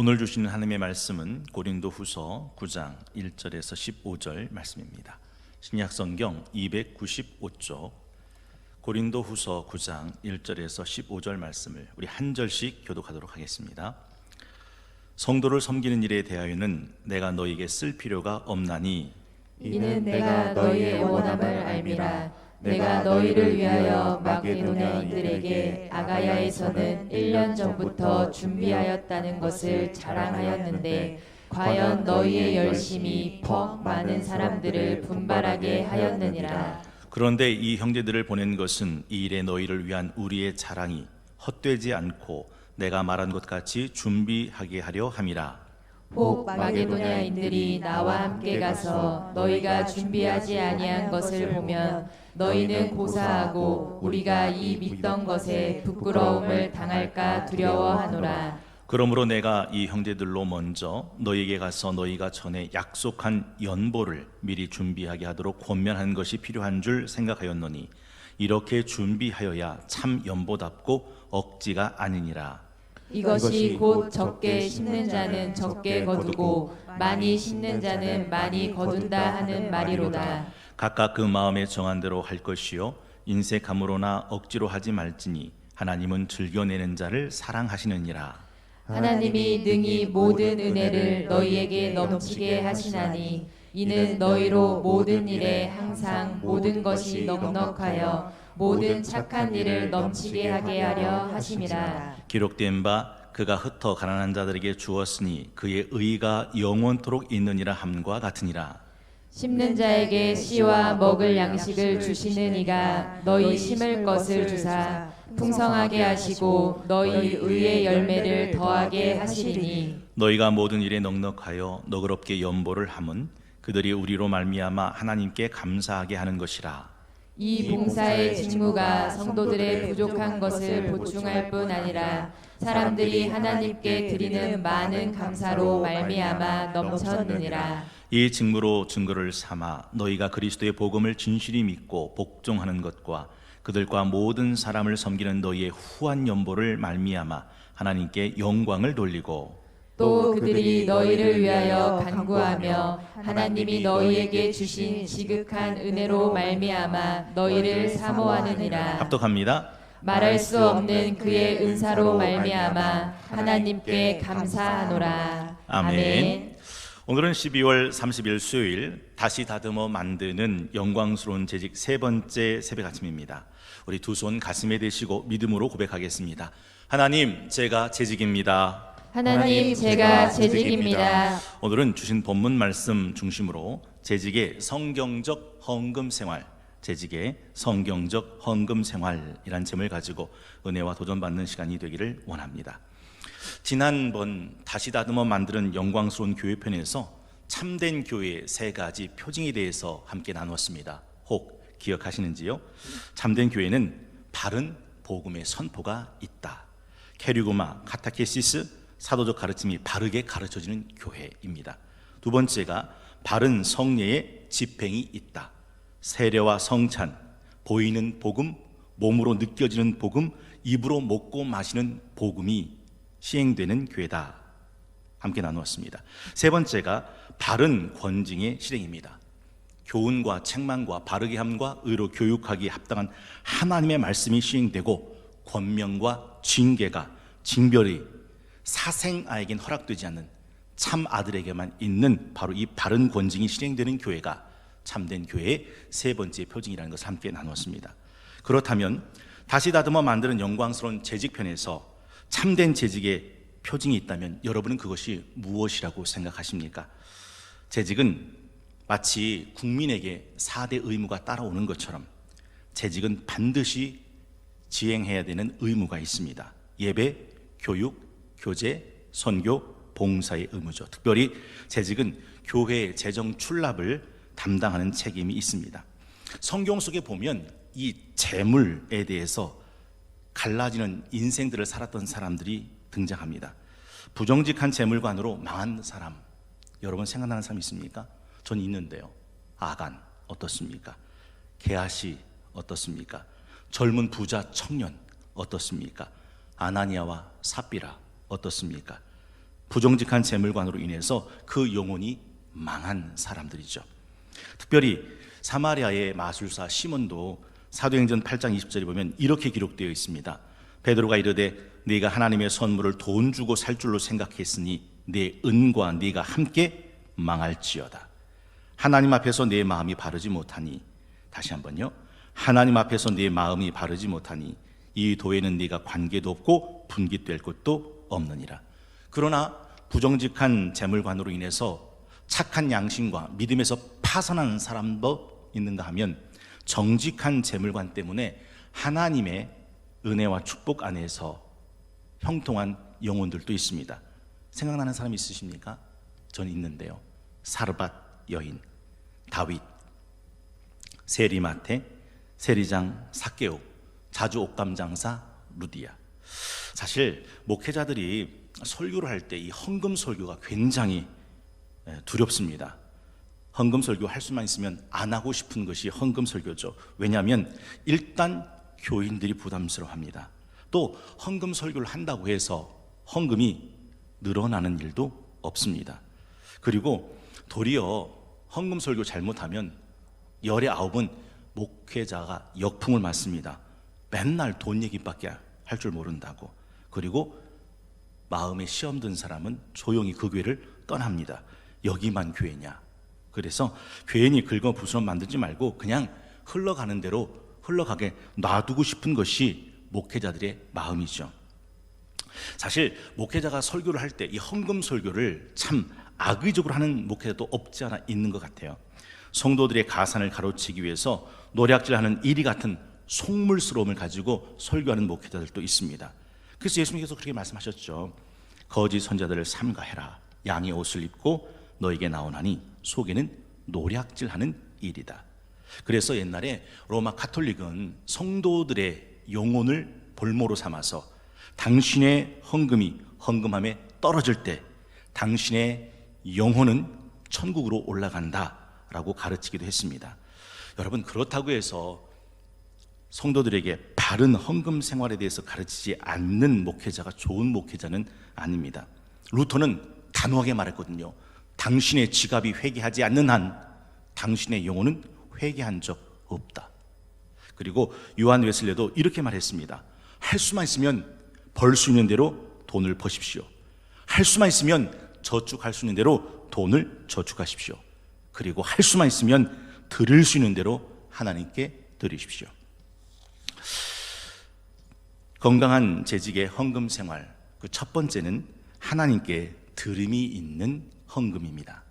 오늘 주시는 하나님의 말씀은 고린도후서 9장 1절에서 15절 말씀입니다. 신약성경 295쪽 고린도후서 9장 1절에서 15절 말씀을 우리 한 절씩 교독하도록 하겠습니다. 성도를 섬기는 일에 대하여는 내가 너희에게 쓸 필요가 없나니 이는 내가 너희의 원함을 알미라. 내가 너희를 위하여 마게도냐인들에게 아가야에서는 1년 전부터 준비하였다는 것을 자랑하였는데 과연 너희의 열심이 퍽 많은 사람들을 분발하게 하였느니라. 그런데 이 형제들을 보낸 것은 이 일에 너희를 위한 우리의 자랑이 헛되지 않고 내가 말한 것 같이 준비하게 하려 함이라. 혹 마게도냐인들이 나와 함께 가서 너희가 준비하지 아니한 것을 보면 너희는 고사하고 우리가 이 믿던 것에 부끄러움을 당할까 두려워하노라. 그러므로 내가 이 형제들로 먼저 너희에게 가서 너희가 전에 약속한 연보를 미리 준비하게 하도록 권면한 것이 필요한 줄 생각하였노니 이렇게 준비하여야 참 연보답고 억지가 아니니라. 이것이 곧 적게 심는 자는 적게 거두고 많이 심는 자는 많이 거둔다 하는 말이로다. 각각 그 마음에 정한 대로 할 것이요 인색함으로나 억지로 하지 말지니 하나님은 즐겨내는 자를 사랑하시느니라. 하나님이 능히 모든 은혜를 너희에게 넘치게 하시나니 이는 너희로 모든 일에 항상 모든 것이 넉넉하여 모든 착한 일을 넘치게 하게 하려 하심이라. 기록된 바 그가 흩어 가난한 자들에게 주었으니 그의 의가 영원토록 있느니라 함과 같으니라. 심는 자에게 씨와 먹을 양식을 주시는 이가 너희 심을 것을 주사 풍성하게 하시고 너희 의의 열매를 더하게 하시리니 너희가 모든 일에 넉넉하여 너그럽게 연보를 함은 그들이 우리로 말미암아 하나님께 감사하게 하는 것이라. 이 봉사의 직무가 성도들의 부족한 것을 보충할 뿐 아니라 사람들이 하나님께 드리는 많은 감사로 말미암아 넘쳤느니라. 이 직무로 증거를 삼아 너희가 그리스도의 복음을 진실히 믿고 복종하는 것과 그들과 모든 사람을 섬기는 너희의 후한 연보를 말미암아 하나님께 영광을 돌리고 또 그들이 너희를 위하여 간구하며 하나님이 너희에게 주신 지극한 은혜로 말미암아 너희를 사모하느니라. 합독합니다. 말할 수 없는 그의 은사로 말미암아 하나님께 감사하노라. 아멘. 오늘은 12월 30일 수요일 다시 다듬어 만드는 영광스러운 재직 세 번째 새벽 아침입니다. 우리 두 손 가슴에 대시고 믿음으로 고백하겠습니다. 하나님, 제가 재직입니다. 하나님, 제가 재직입니다. 오늘은 주신 본문 말씀 중심으로 재직의 성경적 헌금 생활, 재직의 성경적 헌금 생활이란 제목을 가지고 은혜와 도전받는 시간이 되기를 원합니다. 지난번 다시 다듬어 만드는 영광스러운 교회 편에서 참된 교회의 세 가지 표징에 대해서 함께 나누었습니다. 혹 기억하시는지요? 참된 교회는 바른 복음의 선포가 있다. 캐리고마, 카타케시스, 사도적 가르침이 바르게 가르쳐지는 교회입니다. 두 번째가 바른 성례의 집행이 있다. 세례와 성찬, 보이는 복음, 몸으로 느껴지는 복음, 입으로 먹고 마시는 복음이 시행되는 교회다. 함께 나누었습니다. 세 번째가 바른 권징의 실행입니다. 교훈과 책망과 바르게 함과 의로 교육하기에 합당한 하나님의 말씀이 시행되고 권명과 징계가 징별이 사생아에겐 허락되지 않는 참 아들에게만 있는 바로 이 바른 권징이 실행되는 교회가 참된 교회의 세 번째 표징이라는 것을 함께 나누었습니다. 그렇다면 다시 다듬어 만드는 영광스러운 재직편에서 참된 재직의 표징이 있다면 여러분은 그것이 무엇이라고 생각하십니까? 재직은 마치 국민에게 4대 의무가 따라오는 것처럼 재직은 반드시 지행해야 되는 의무가 있습니다. 예배, 교육, 교제, 선교, 봉사의 의무죠. 특별히 재직은 교회의 재정 출납을 담당하는 책임이 있습니다. 성경 속에 보면 이 재물에 대해서 갈라지는 인생들을 살았던 사람들이 등장합니다. 부정직한 재물관으로 망한 사람, 여러분 생각나는 사람 있습니까? 전 있는데요. 아간 어떻습니까? 게하시 어떻습니까? 젊은 부자 청년 어떻습니까? 아나니아와 삽비라 어떻습니까? 부정직한 재물관으로 인해서 그 영혼이 망한 사람들이죠. 특별히 사마리아의 마술사 시몬도 사도행전 8장 20절에 보면 이렇게 기록되어 있습니다. 베드로가 이르되 네가 하나님의 선물을 돈 주고 살 줄로 생각했으니 네 은과 네가 함께 망할지어다. 하나님 앞에서 내 마음이 바르지 못하니, 다시 한번요, 하나님 앞에서 네 마음이 바르지 못하니 이 도에는 네가 관계도 없고 분깃될 것도 없느니라. 그러나 부정직한 재물관으로 인해서 착한 양심과 믿음에서 파산하는 사람도 있는가 하면 정직한 재물관 때문에 하나님의 은혜와 축복 안에서 형통한 영혼들도 있습니다. 생각나는 사람 있으십니까? 전 있는데요. 사르밧 여인, 다윗, 세리마테, 세리장 삭개오, 자주 옥담장사 루디아. 사실 목회자들이 설교를 할 때 이 헌금 설교가 굉장히 두렵습니다. 헌금 설교 할 수만 있으면 안 하고 싶은 것이 헌금 설교죠. 왜냐하면 일단 교인들이 부담스러워합니다. 또 헌금 설교를 한다고 해서 헌금이 늘어나는 일도 없습니다. 그리고 도리어 헌금 설교 잘못하면 열의 9은 목회자가 역풍을 맞습니다. 맨날 돈 얘기밖에 할 줄 모른다고. 그리고 마음에 시험 든 사람은 조용히 그 교회를 떠납니다. 여기만 교회냐. 그래서 괜히 긁어부스럼 만들지 말고 그냥 흘러가는 대로 흘러가게 놔두고 싶은 것이 목회자들의 마음이죠. 사실 목회자가 설교를 할 때 이 헌금 설교를 참 악의적으로 하는 목회자도 없지 않아 있는 것 같아요. 성도들의 가산을 가로채기 위해서 노략질하는 이리 같은 속물스러움을 가지고 설교하는 목회자들도 있습니다. 그래서 예수님께서 그렇게 말씀하셨죠. 거짓 선자들을 삼가해라. 양의 옷을 입고 너에게 나오나니 속에는 노략질하는 일이다. 그래서 옛날에 로마 가톨릭은 성도들의 영혼을 볼모로 삼아서 당신의 헌금이 헌금함에 떨어질 때 당신의 영혼은 천국으로 올라간다라고 가르치기도 했습니다. 여러분, 그렇다고 해서 성도들에게 바른 헌금 생활에 대해서 가르치지 않는 목회자가 좋은 목회자는 아닙니다. 루터는 단호하게 말했거든요. 당신의 지갑이 회개하지 않는 한 당신의 영혼은 회개한 적 없다. 그리고 요한 웨슬레도 이렇게 말했습니다. 할 수만 있으면 벌 수 있는 대로 돈을 버십시오. 할 수만 있으면 저축할 수 있는 대로 돈을 저축하십시오. 그리고 할 수만 있으면 드릴 수 있는 대로 하나님께 드리십시오. 건강한 재직의 헌금 생활, 그 첫 번째는 하나님께 드림이 있는 헌금입니다.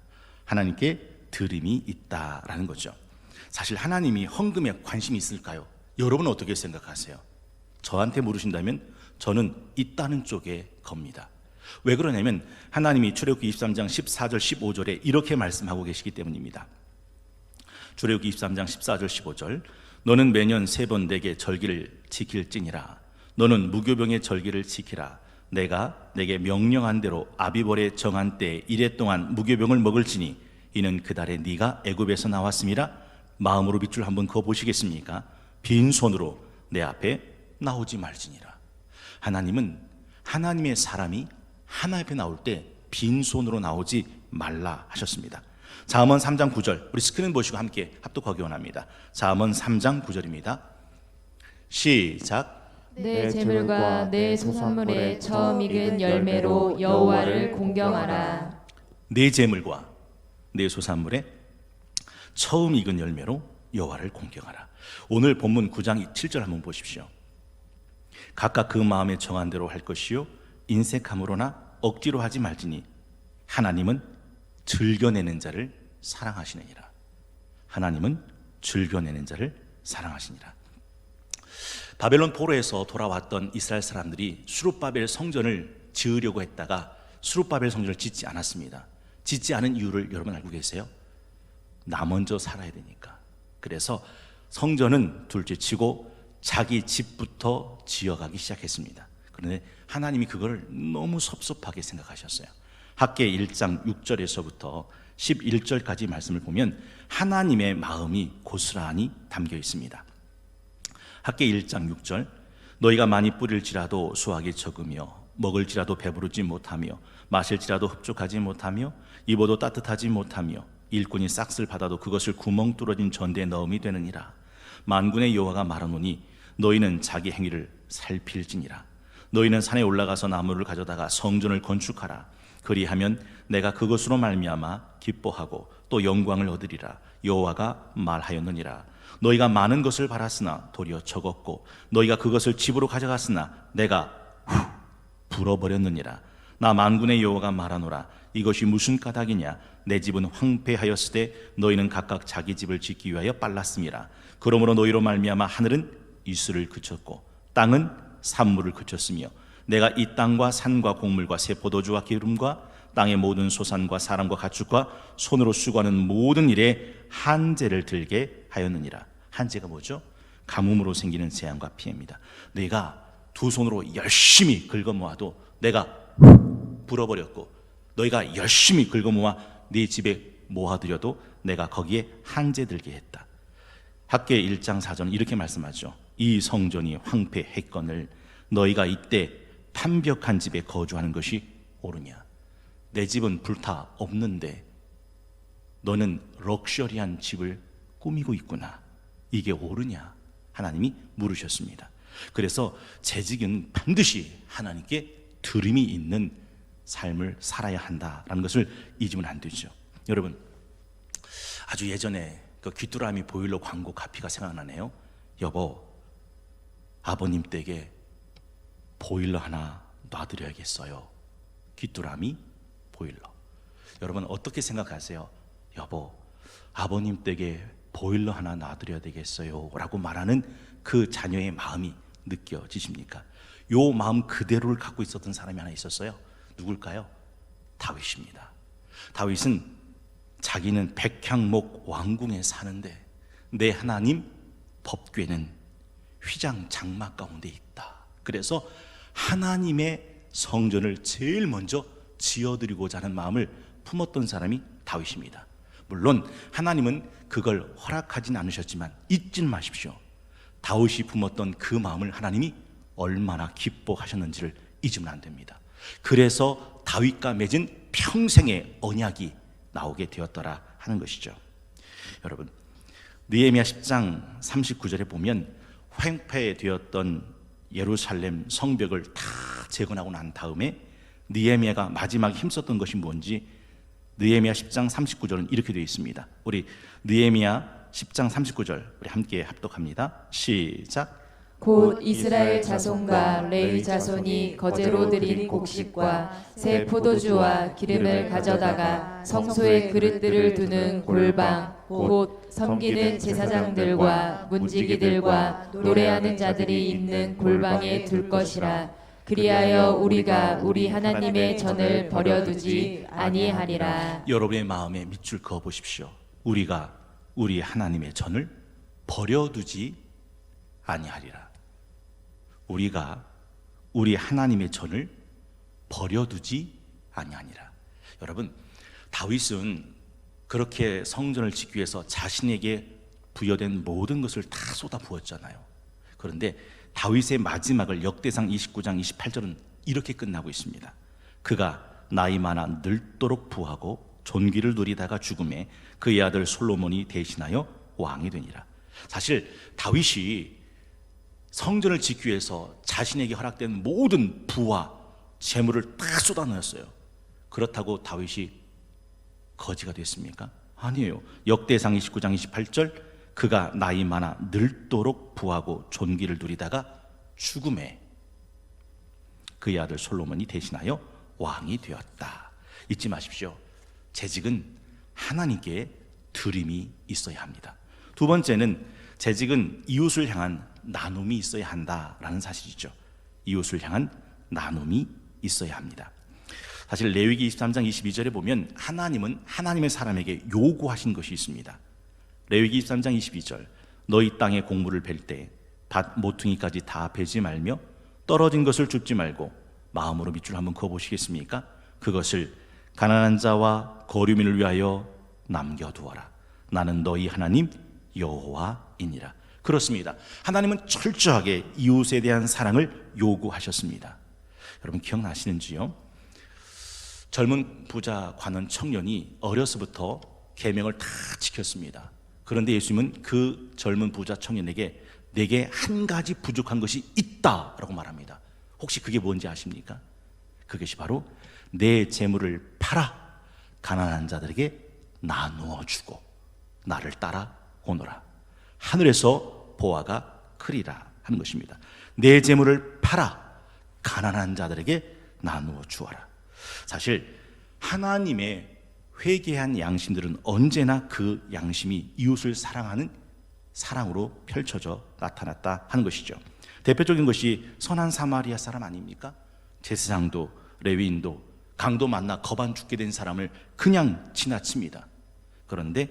하나님께 드림이 있다라는 거죠. 사실 하나님이 헌금에 관심이 있을까요? 여러분은 어떻게 생각하세요? 저한테 물으신다면 저는 있다는 쪽에 겁니다. 왜 그러냐면 하나님이 출애굽기 23장 14절 15절에 이렇게 말씀하고 계시기 때문입니다. 출애굽기 23장 14절 15절 너는 매년 3번 내게 절기를 지킬지니라. 너는 무교병의 절기를 지키라. 내가 내게 명령한 대로 아비벌에 정한 때 이래 동안 무교병을 먹을지니 이는 그 달에 네가 애굽에서 나왔음이라. 마음으로 밑줄 한번 그어 보시겠습니까? 빈손으로 내 앞에 나오지 말지니라. 하나님은 하나님의 사람이 하나님 앞에 나올 때 빈손으로 나오지 말라 하셨습니다. 잠언 3장 9절, 우리 스크린 보시고 함께 합독하기 원합니다. 잠언 3장 9절입니다. 시작. 내 재물과 내 소산물의 처음 익은 열매로 여호와를 공경하라. 내 재물과 내 소산물의 처음 익은 열매로 여호와를 공경하라. 오늘 본문 9장 7절 한번 보십시오. 각각 그 마음에 정한 대로 할 것이요 인색함으로나 억지로 하지 말지니 하나님은 즐겨내는 자를 사랑하시느니라. 하나님은 즐겨내는 자를 사랑하시니라. 바벨론 포로에서 돌아왔던 이스라엘 사람들이 수룹바벨 성전을 지으려고 했다가 수룹바벨 성전을 짓지 않았습니다. 짓지 않은 이유를 여러분 알고 계세요? 나 먼저 살아야 되니까. 그래서 성전은 둘째 치고 자기 집부터 지어가기 시작했습니다. 그런데 하나님이 그걸 너무 섭섭하게 생각하셨어요. 학개 1장 6절에서부터 11절까지 말씀을 보면 하나님의 마음이 고스란히 담겨 있습니다. 학개 1장 6절 너희가 많이 뿌릴지라도 수확이 적으며 먹을지라도 배부르지 못하며 마실지라도 흡족하지 못하며 입어도 따뜻하지 못하며 일꾼이 싹쓸 받아도 그것을 구멍 뚫어진 전대에 넣음이 되느니라. 만군의 여호와가 말하노니 너희는 자기 행위를 살필지니라. 너희는 산에 올라가서 나무를 가져다가 성전을 건축하라. 그리하면 내가 그것으로 말미암아 기뻐하고 또 영광을 얻으리라. 여호와가 말하였느니라. 너희가 많은 것을 바랐으나 도리어 적었고 너희가 그것을 집으로 가져갔으나 내가 불어버렸느니라. 나 만군의 여호와가 말하노라. 이것이 무슨 까닭이냐? 내 집은 황폐하였으되 너희는 각각 자기 집을 짓기 위하여 빨랐음이라. 그러므로 너희로 말미암아 하늘은 이슬을 그쳤고 땅은 산물을 그쳤으며 내가 이 땅과 산과 곡물과 새 포도주와 기름과 땅의 모든 소산과 사람과 가축과 손으로 수고하는 모든 일에 한재를 들게 하였느니라. 한재가 뭐죠? 가뭄으로 생기는 재앙과 피해입니다. 내가 두 손으로 열심히 긁어모아도 내가 불어버렸고 너희가 열심히 긁어모아 네 집에 모아들여도 내가 거기에 한재 들게 했다. 학계 1장 4절 이렇게 말씀하죠. 이 성전이 황폐했거늘 너희가 이때 판벽한 집에 거주하는 것이 옳으냐? 내 집은 불타 없는데 너는 럭셔리한 집을 꾸미고 있구나. 이게 옳으냐? 하나님이 물으셨습니다. 그래서 재직은 반드시 하나님께 드림이 있는 삶을 살아야 한다라는 것을 잊으면 안 되죠. 여러분, 아주 예전에 그 귀뚜라미 보일러 광고 카피가 생각나네요. 여보, 아버님 댁에 보일러 하나 놔드려야겠어요. 귀뚜라미 보일러. 여러분 어떻게 생각하세요? 여보, 아버님 댁에 보일러 하나 놔드려야 되겠어요 라고 말하는 그 자녀의 마음이 느껴지십니까? 요 마음 그대로를 갖고 있었던 사람이 하나 있었어요. 누굴까요? 다윗입니다. 다윗은 자기는 백향목 왕궁에 사는데 내 하나님 법궤는 휘장 장막 가운데 있다. 그래서 하나님의 성전을 제일 먼저 지어드리고자 하는 마음을 품었던 사람이 다윗입니다. 물론 하나님은 그걸 허락하진 않으셨지만 잊진 마십시오. 다윗이 품었던 그 마음을 하나님이 얼마나 기뻐하셨는지를 잊으면 안 됩니다. 그래서 다윗과 맺은 평생의 언약이 나오게 되었더라 하는 것이죠. 여러분, 느헤미야 10장 39절에 보면 횡패되었던 예루살렘 성벽을 다 재건하고 난 다음에 느헤미야가 마지막에 힘썼던 것이 뭔지 느헤미야 10장 39절은 이렇게 되어 있습니다. 우리 느헤미야 10장 39절 우리 함께 합독합니다. 시작. 곧 이스라엘 자손과 레위 자손이 거제로 드린 곡식과 새 포도주와 기름을 가져다가 성소에 그릇들을 두는 골방 곧 섬기는 제사장들과 문지기들과 노래하는 자들이 있는 골방에 둘 것이라. 그리하여 우리가 우리 하나님의 전을 버려두지 아니하리라. 여러분의 마음에 밑줄 그어 보십시오. 우리가 우리 하나님의 전을 버려두지 아니하리라. 우리가 우리 하나님의 전을 버려두지 아니하니라. 여러분, 다윗은 그렇게 성전을 짓기 위해서 자신에게 부여된 모든 것을 다 쏟아 부었잖아요. 그런데 다윗의 마지막을 역대상 29장 28절은 이렇게 끝나고 있습니다. 그가 나이 많아 늙도록 부하고 존귀를 누리다가 죽음에 그의 아들 솔로몬이 대신하여 왕이 되니라. 사실 다윗이 성전을 짓기 위해서 자신에게 허락된 모든 부와 재물을 다 쏟아넣었어요. 그렇다고 다윗이 거지가 됐습니까? 아니에요. 역대상 29장 28절 그가 나이 많아 늙도록 부하고 존귀를 누리다가 죽음에 그의 아들 솔로몬이 대신하여 왕이 되었다. 잊지 마십시오. 재직은 하나님께 드림이 있어야 합니다. 두 번째는 재직은 이웃을 향한 나눔이 있어야 한다라는 사실이죠. 이웃을 향한 나눔이 있어야 합니다. 사실 레위기 23장 22절에 보면 하나님은 하나님의 사람에게 요구하신 것이 있습니다. 레위기 23장 22절 너희 땅에 곡물을 벨 때 밭 모퉁이까지 다 베지 말며 떨어진 것을 줍지 말고 마음으로 밑줄 한번 그어보시겠습니까? 그것을 가난한 자와 거류민을 위하여 남겨두어라. 나는 너희 하나님 여호와이니라. 그렇습니다. 하나님은 철저하게 이웃에 대한 사랑을 요구하셨습니다. 여러분 기억나시는지요? 젊은 부자 관원 청년이 어려서부터 계명을 다 지켰습니다. 그런데 예수님은 그 젊은 부자 청년에게 내게 한 가지 부족한 것이 있다라고 말합니다. 혹시 그게 뭔지 아십니까? 그것이 바로 내 재물을 팔아 가난한 자들에게 나누어 주고 나를 따라 오너라. 하늘에서 보화가 크리라 하는 것입니다. 내 재물을 팔아 가난한 자들에게 나누어 주어라. 사실 하나님의 회개한 양심들은 언제나 그 양심이 이웃을 사랑하는 사랑으로 펼쳐져 나타났다 하는 것이죠. 대표적인 것이 선한 사마리아 사람 아닙니까? 제사장도 레위인도 강도 만나 겁안 죽게 된 사람을 그냥 지나칩니다. 그런데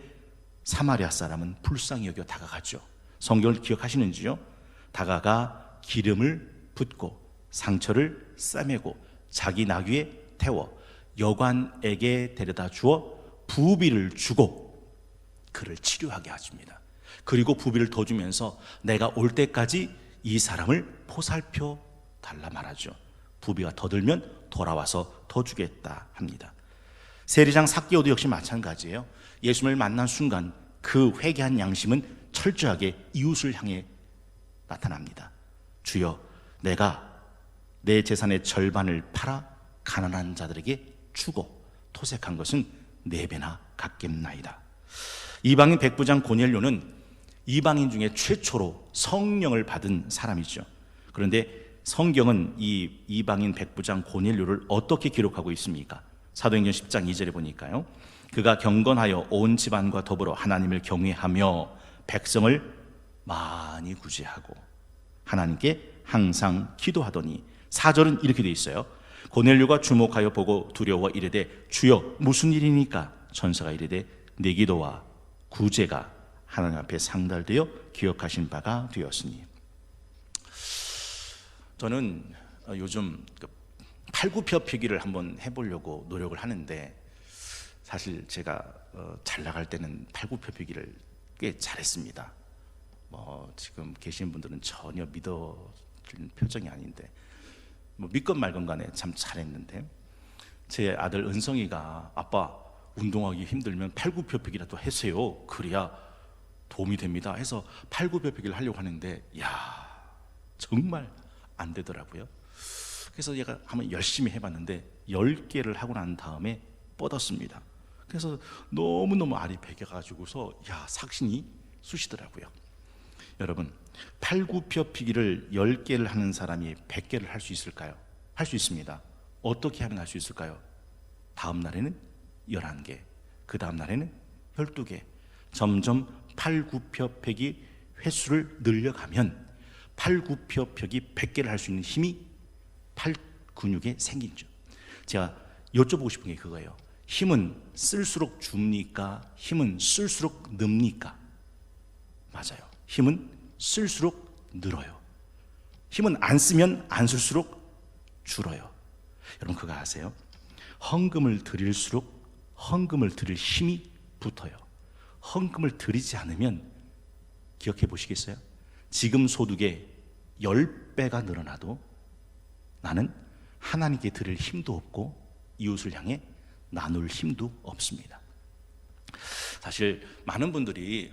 사마리아 사람은 불쌍히 여겨 다가가죠. 성경을 기억하시는지요? 다가가 기름을 붓고 상처를 싸매고 자기 나귀에 태워 여관에게 데려다 주어 부비를 주고 그를 치료하게 하십니다. 그리고 부비를 더 주면서 내가 올 때까지 이 사람을 보살펴 달라 말하죠. 부비가 더 들면 돌아와서 더 주겠다 합니다. 세리장 삭개오도 역시 마찬가지예요. 예수님을 만난 순간 그 회개한 양심은 철저하게 이웃을 향해 나타납니다. 주여, 내가 내 재산의 절반을 팔아 가난한 자들에게 주고 토색한 것은 4배나 갚겠나이다. 이방인 백부장 고넬료는 이방인 중에 최초로 성령을 받은 사람이죠. 그런데 성경은 이 이방인 백부장 고넬료를 어떻게 기록하고 있습니까? 사도행전 10장 2절에 보니까요, 그가 경건하여 온 집안과 더불어 하나님을 경외하며 백성을 많이 구제하고 하나님께 항상 기도하더니, 4절은 이렇게 돼 있어요. 고넬료가 주목하여 보고 두려워 이르되 주여 무슨 일이니까? 천사가 이르되 내 기도와 구제가 하나님 앞에 상달되어 기억하신 바가 되었으니. 저는 요즘 팔굽혀펴기를 한번 해보려고 노력을 하는데, 사실 제가 잘 나갈 때는 팔굽혀펴기를 꽤 잘했습니다. 지금 계신 분들은 전혀 믿어지는 표정이 아닌데, 믿건 말건 간에 참 잘했는데, 제 아들 은성이가 아빠 운동하기 힘들면 팔굽혀펴기라도 하세요, 그래야 도움이 됩니다 해서 팔굽혀펴기를 하려고 하는데, 야, 정말 안 되더라고요. 그래서 얘가 한번 열심히 해봤는데 10개를 하고 난 다음에 뻗었습니다. 그래서 너무너무 알이 배겨가지고서 삭신이 쑤시더라고요. 여러분, 팔굽혀펴기를 10개를 하는 사람이 100개를 할 수 있을까요? 할 수 있습니다. 어떻게 하면 할 수 있을까요? 다음 날에는 11개, 그 다음 날에는 12개, 점점 팔굽혀펴기 횟수를 늘려가면 팔굽혀펴기 100개를 할 수 있는 힘이 팔 근육에 생기죠. 제가 여쭤보고 싶은 게 그거예요. 힘은 쓸수록 줍니까? 힘은 쓸수록 늡니까? 맞아요. 힘은 쓸수록 늘어요. 힘은 안 쓰면 안 쓸수록 줄어요. 여러분 그거 아세요? 헌금을 드릴수록 헌금을 드릴 힘이 붙어요. 헌금을 드리지 않으면, 기억해 보시겠어요? 지금 소득의 10배가 늘어나도 나는 하나님께 드릴 힘도 없고 이웃을 향해 나눌 힘도 없습니다. 사실 많은 분들이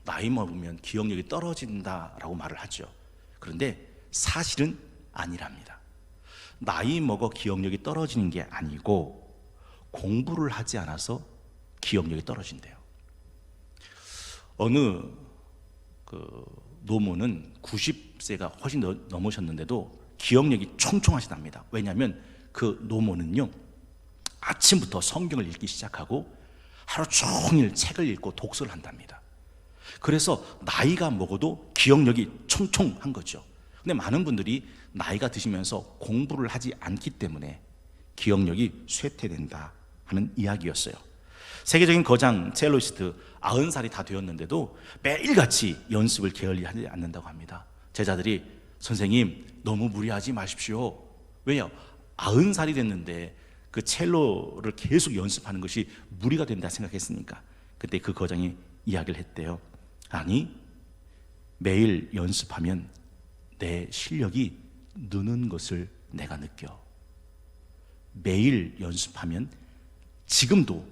나이 먹으면 기억력이 떨어진다라고 말을 하죠. 그런데 사실은 아니랍니다. 나이 먹어 기억력이 떨어지는 게 아니고 공부를 하지 않아서 기억력이 떨어진대요. 어느 노모는 90세가 훨씬 넘으셨는데도 기억력이 총총하시답니다. 왜냐하면 그 노모는요, 아침부터 성경을 읽기 시작하고 하루 종일 책을 읽고 독서를 한답니다. 그래서 나이가 먹어도 기억력이 총총한 거죠. 근데 많은 분들이 나이가 드시면서 공부를 하지 않기 때문에 기억력이 쇠퇴된다 하는 이야기였어요. 세계적인 거장 첼로시스트 90살이 다 되었는데도 매일같이 연습을 게을리하지 않는다고 합니다. 제자들이 선생님 너무 무리하지 마십시오. 왜요? 90살이 됐는데 그 첼로를 계속 연습하는 것이 무리가 된다 생각했으니까. 그때 그 거장이 이야기를 했대요. 아니, 매일 연습하면 내 실력이 느는 것을 내가 느껴. 매일 연습하면 지금도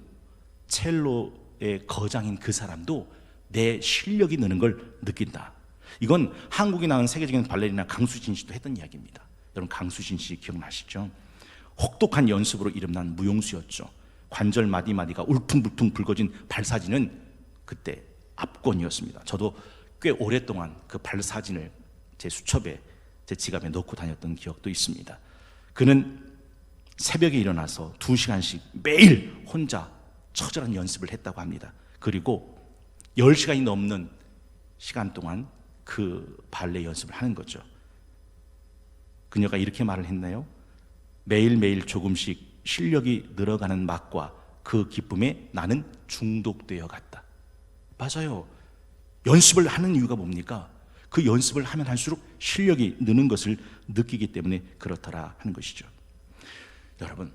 첼로의 거장인 그 사람도 내 실력이 느는 걸 느낀다. 이건 한국에 나온 세계적인 발레리나 강수진 씨도 했던 이야기입니다. 여러분 강수진 씨 기억나시죠? 혹독한 연습으로 이름난 무용수였죠. 관절 마디마디가 울퉁불퉁 붉어진 발사진은 그때 압권이었습니다. 저도 꽤 오랫동안 그 발사진을 제 수첩에, 제 지갑에 넣고 다녔던 기억도 있습니다. 그는 새벽에 일어나서 2시간씩 매일 혼자 처절한 연습을 했다고 합니다. 그리고 10시간이 넘는 시간 동안 그 발레 연습을 하는 거죠. 그녀가 이렇게 말을 했나요? 매일매일 조금씩 실력이 늘어가는 맛과 그 기쁨에 나는 중독되어 갔다. 맞아요. 연습을 하는 이유가 뭡니까? 그 연습을 하면 할수록 실력이 느는 것을 느끼기 때문에 그렇더라 하는 것이죠. 여러분,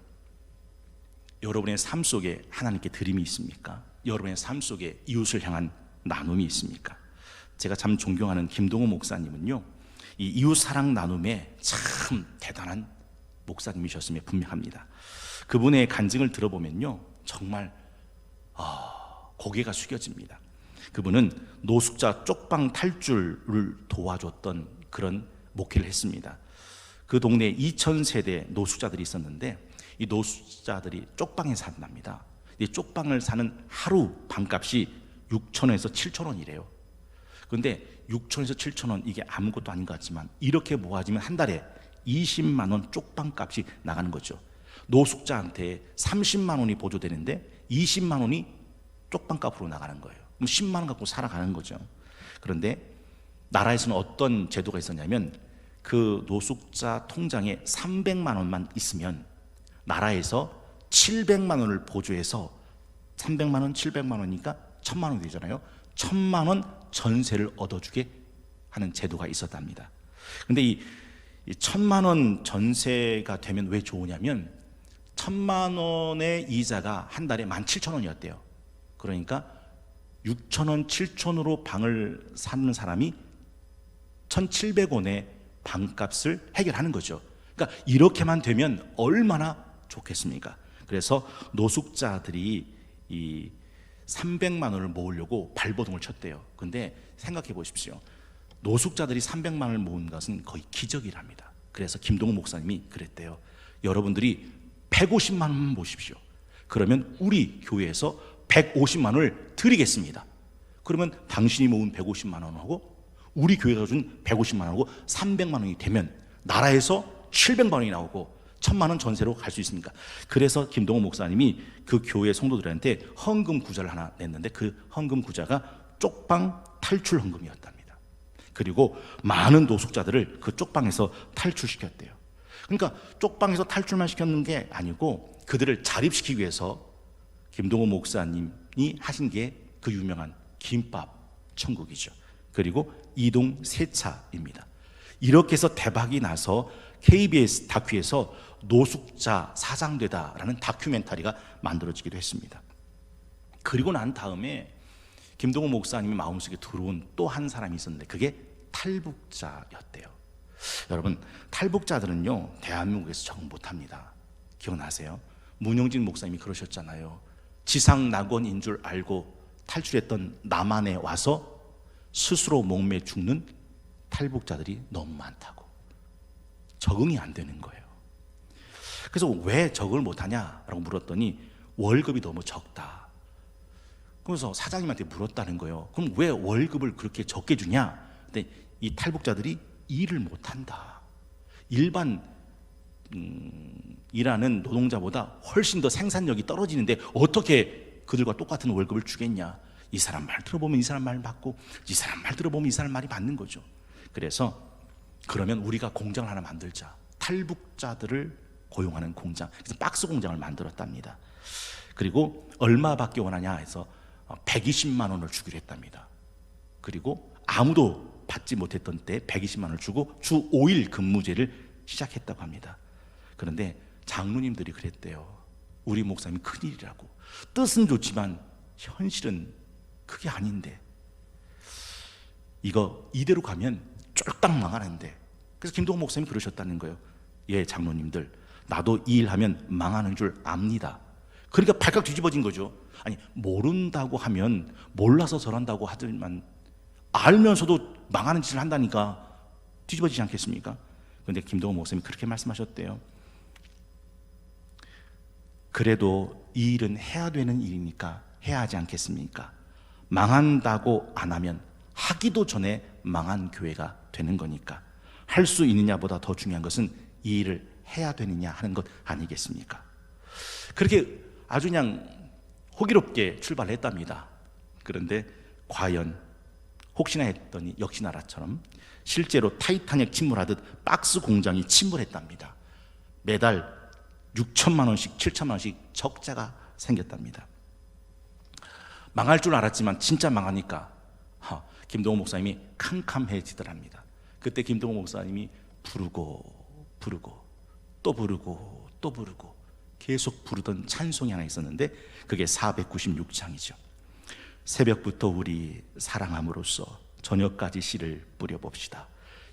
여러분의 삶 속에 하나님께 드림이 있습니까? 여러분의 삶 속에 이웃을 향한 나눔이 있습니까? 제가 참 존경하는 김동호 목사님은요, 이 이웃 사랑 나눔에 참 대단한 목사님이셨음에 분명합니다. 그분의 간증을 들어보면요, 정말 고개가 숙여집니다. 그분은 노숙자 쪽방 탈출을 도와줬던 그런 목회를 했습니다. 그 동네에 2000세대 노숙자들이 있었는데 이 노숙자들이 쪽방에 산답니다. 이 쪽방을 사는 하루 방값이 6,000원에서 7,000원이래요. 그런데 6,000원에서 7,000원 이게 아무것도 아닌 것 같지만 이렇게 모아지면 한 달에 20만 원 쪽방 값이 나가는 거죠. 노숙자한테 30만 원이 보조되는데 20만 원이 쪽방 값으로 나가는 거예요. 그럼 10만 원 갖고 살아가는 거죠. 그런데 나라에서는 어떤 제도가 있었냐면 그 노숙자 통장에 300만 원만 있으면 나라에서 700만 원을 보조해서 300만 원, 700만 원이니까 1000만 원 되잖아요. 1000만 원 전세를 얻어주게 하는 제도가 있었답니다. 그런데 이 1000만 원 전세가 되면 왜 좋으냐면 1000만 원의 이자가 한 달에 17,000원이었대요. 그러니까 6,000원, 7,000원으로 방을 사는 사람이 1,700원의 방값을 해결하는 거죠. 그러니까 이렇게만 되면 얼마나 좋겠습니까? 그래서 노숙자들이 이 300만 원을 모으려고 발버둥을 쳤대요. 근데 생각해 보십시오. 노숙자들이 300만 원을 모은 것은 거의 기적이랍니다. 그래서 김동호 목사님이 그랬대요. 여러분들이 150만 원만 모십시오. 그러면 우리 교회에서 150만 원을 드리겠습니다. 그러면 당신이 모은 150만 원하고 우리 교회가 준 150만 원하고 300만 원이 되면 나라에서 700만 원이 나오고 1000만 원 전세로 갈 수 있습니까? 그래서 김동호 목사님이 그 교회 성도들한테 헌금 구자를 하나 냈는데 그 헌금 구자가 쪽방 탈출 헌금이었답니다. 그리고 많은 노숙자들을 그 쪽방에서 탈출시켰대요. 그러니까 쪽방에서 탈출만 시켰는 게 아니고 그들을 자립시키기 위해서 김동호 목사님이 하신 게 그 유명한 김밥 천국이죠. 그리고 이동 세차입니다. 이렇게 해서 대박이 나서 KBS 다큐에서 노숙자 사장되다라는 다큐멘터리가 만들어지기도 했습니다. 그리고 난 다음에 김동호 목사님의 마음속에 들어온 또 한 사람이 있었는데 그게 탈북자였대요. 여러분, 탈북자들은요 대한민국에서 적응 못합니다. 기억나세요? 문용진 목사님이 그러셨잖아요. 지상 낙원인 줄 알고 탈출했던 남한에 와서 스스로 목매 죽는 탈북자들이 너무 많다고. 적응이 안 되는 거예요. 그래서 왜 적응을 못하냐라고 물었더니 월급이 너무 적다. 그래서 사장님한테 물었다는 거예요. 그럼 왜 월급을 그렇게 적게 주냐? 근데 이 탈북자들이 일을 못한다. 일반 일하는 노동자보다 훨씬 더 생산력이 떨어지는데 어떻게 그들과 똑같은 월급을 주겠냐? 이 사람 말 들어보면 이 사람 말 맞고 이 사람 말 들어보면 이 사람 말이 맞는 거죠. 그래서 그러면 우리가 공장을 하나 만들자. 탈북자들을 고용하는 공장. 그래서 박스 공장을 만들었답니다. 그리고 얼마밖에 원하냐 해서 120만 원을 주기로 했답니다. 그리고 아무도 받지 못했던 때 120만 원을 주고 주 5일 근무제를 시작했다고 합니다. 그런데 장로님들이 그랬대요. 우리 목사님이 큰일이라고. 뜻은 좋지만 현실은 그게 아닌데 이거 이대로 가면 쫄딱 망하는데. 그래서 김동호 목사님이 그러셨다는 거예요. 예, 장로님들, 나도 이 일하면 망하는 줄 압니다. 그러니까 발칵 뒤집어진 거죠. 아니, 모른다고 하면 몰라서 저런다고 하지만 알면서도 망하는 짓을 한다니까 뒤집어지지 않겠습니까? 그런데 김동호 목사님이 그렇게 말씀하셨대요. 그래도 이 일은 해야 되는 일이니까 해야 하지 않겠습니까? 망한다고 안 하면 하기도 전에 망한 교회가 되는 거니까 할 수 있느냐보다 더 중요한 것은 이 일을 해야 되느냐 하는 것 아니겠습니까? 그렇게 아주 그냥 호기롭게 출발했답니다. 그런데 과연 혹시나 했더니 역시 나라처럼 실제로 타이타닉 침몰하듯 박스 공장이 침몰했답니다. 매달 6천만 원씩 7천만 원씩 적자가 생겼답니다. 망할 줄 알았지만 진짜 망하니까 김동호 목사님이 캄캄해지더랍니다. 그때 김동호 목사님이 부르고 또 부르고 또 부르고 계속 부르던 찬송이 하나 있었는데 그게 496장이죠. 새벽부터 우리 사랑함으로써 저녁까지 씨를 뿌려봅시다.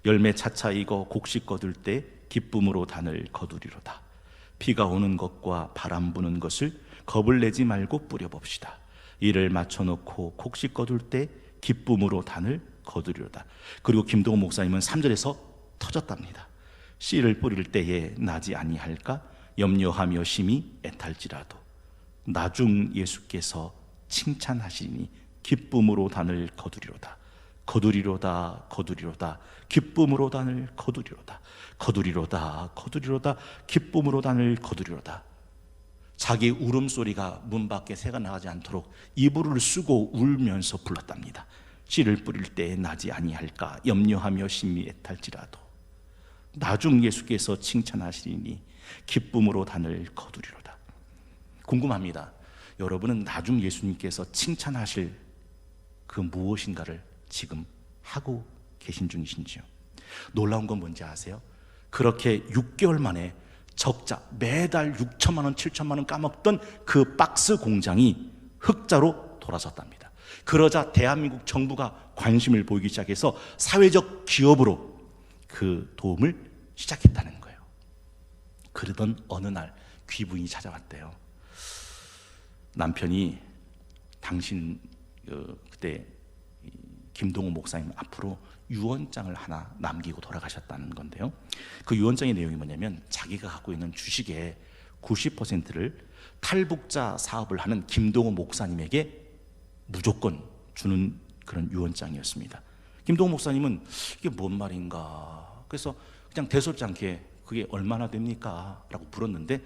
열매 차차 익어 곡식 거둘 때 기쁨으로 단을 거두리로다. 비가 오는 것과 바람 부는 것을 겁을 내지 말고 뿌려봅시다. 이를 맞춰놓고 곡식 거둘 때 기쁨으로 단을 거두리로다. 그리고 김동호 목사님은 3절에서 터졌답니다. 씨를 뿌릴 때에 나지 아니할까 염려하며 심히 애탈지라도 나중 예수께서 칭찬하시니 기쁨으로 단을 거두리로다. 거두리로다 거두리로다 기쁨으로 단을 거두리로다. 거두리로다 거두리로다 기쁨으로 단을 거두리로다. 자기 울음소리가 문 밖에 새가 나가지 않도록 이불을 쓰고 울면서 불렀답니다. 씨를 뿌릴 때에 나지 아니할까 염려하며 심히 애탈지라도 나중 예수께서 칭찬하시니 기쁨으로 단을 거두리로다. 궁금합니다. 여러분은 나중 예수님께서 칭찬하실 그 무엇인가를 지금 하고 계신 중이신지요? 놀라운 건 뭔지 아세요? 그렇게 6개월 만에 적자 매달 6천만 원 7천만 원 까먹던 그 박스 공장이 흑자로 돌아섰답니다. 그러자 대한민국 정부가 관심을 보이기 시작해서 사회적 기업으로 그 도움을 시작했다는 거예요. 그러던 어느 날 귀부인이 찾아왔대요. 남편이 당신 그때 김동호 목사님 앞으로 유언장을 하나 남기고 돌아가셨다는 건데요. 그 유언장의 내용이 뭐냐면 자기가 갖고 있는 주식의 90%를 탈북자 사업을 하는 김동호 목사님에게 무조건 주는 그런 유언장이었습니다. 김동호 목사님은 이게 뭔 말인가 그래서 그냥 대수롭지 않게 그게 얼마나 됩니까? 라고 물었는데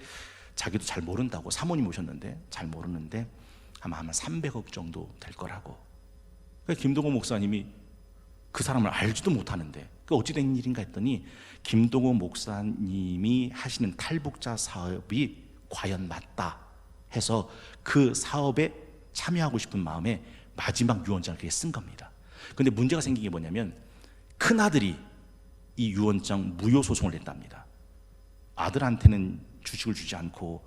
자기도 잘 모른다고 사모님 오셨는데 잘 모르는데 아마 300억 정도 될 거라고. 김동호 목사님이 그 사람을 알지도 못하는데 그 어찌 된 일인가 했더니 김동호 목사님이 하시는 탈북자 사업이 과연 맞다 해서 그 사업에 참여하고 싶은 마음에 마지막 유언장을 그렇게 쓴 겁니다. 그런데 문제가 생긴 게 뭐냐면 큰아들이 이 유언장 무효 소송을 냈답니다. 아들한테는 주식을 주지 않고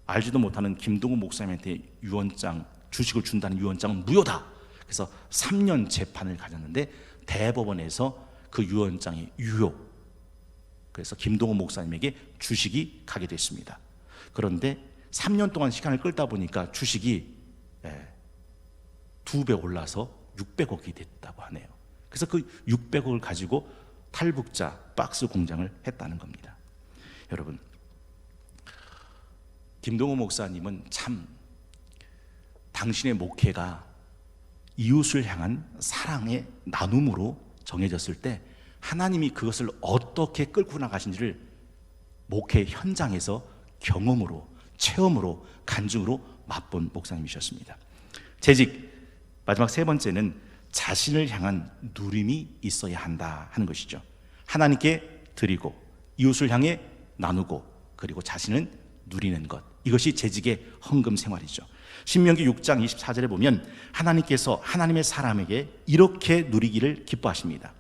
알지도 못하는 김동호 목사님한테 유언장 주식을 준다는 유언장은 무효다. 그래서 3년 재판을 가졌는데 대법원에서 그 유언장이 유효. 그래서 김동호 목사님에게 주식이 가게 됐습니다. 그런데 3년 동안 시간을 끌다 보니까 주식이 2배 올라서 600억이 됐다고 하네요. 그래서 그 600억을 가지고 탈북자 박스 공장을 했다는 겁니다. 여러분, 김동호 목사님은 참 당신의 목회가 이웃을 향한 사랑의 나눔으로 정해졌을 때 하나님이 그것을 어떻게 끌고 나가신지를 목회 현장에서 경험으로, 체험으로, 간증으로 맛본 목사님이셨습니다. 재직 마지막 세 번째는 자신을 향한 누림이 있어야 한다 하는 것이죠. 하나님께 드리고 이웃을 향해 나누고 그리고 자신은 누리는 것, 이것이 재직의 헌금 생활이죠. 신명기 6장 24절에 보면 하나님께서 하나님의 사람에게 이렇게 누리기를 기뻐하십니다.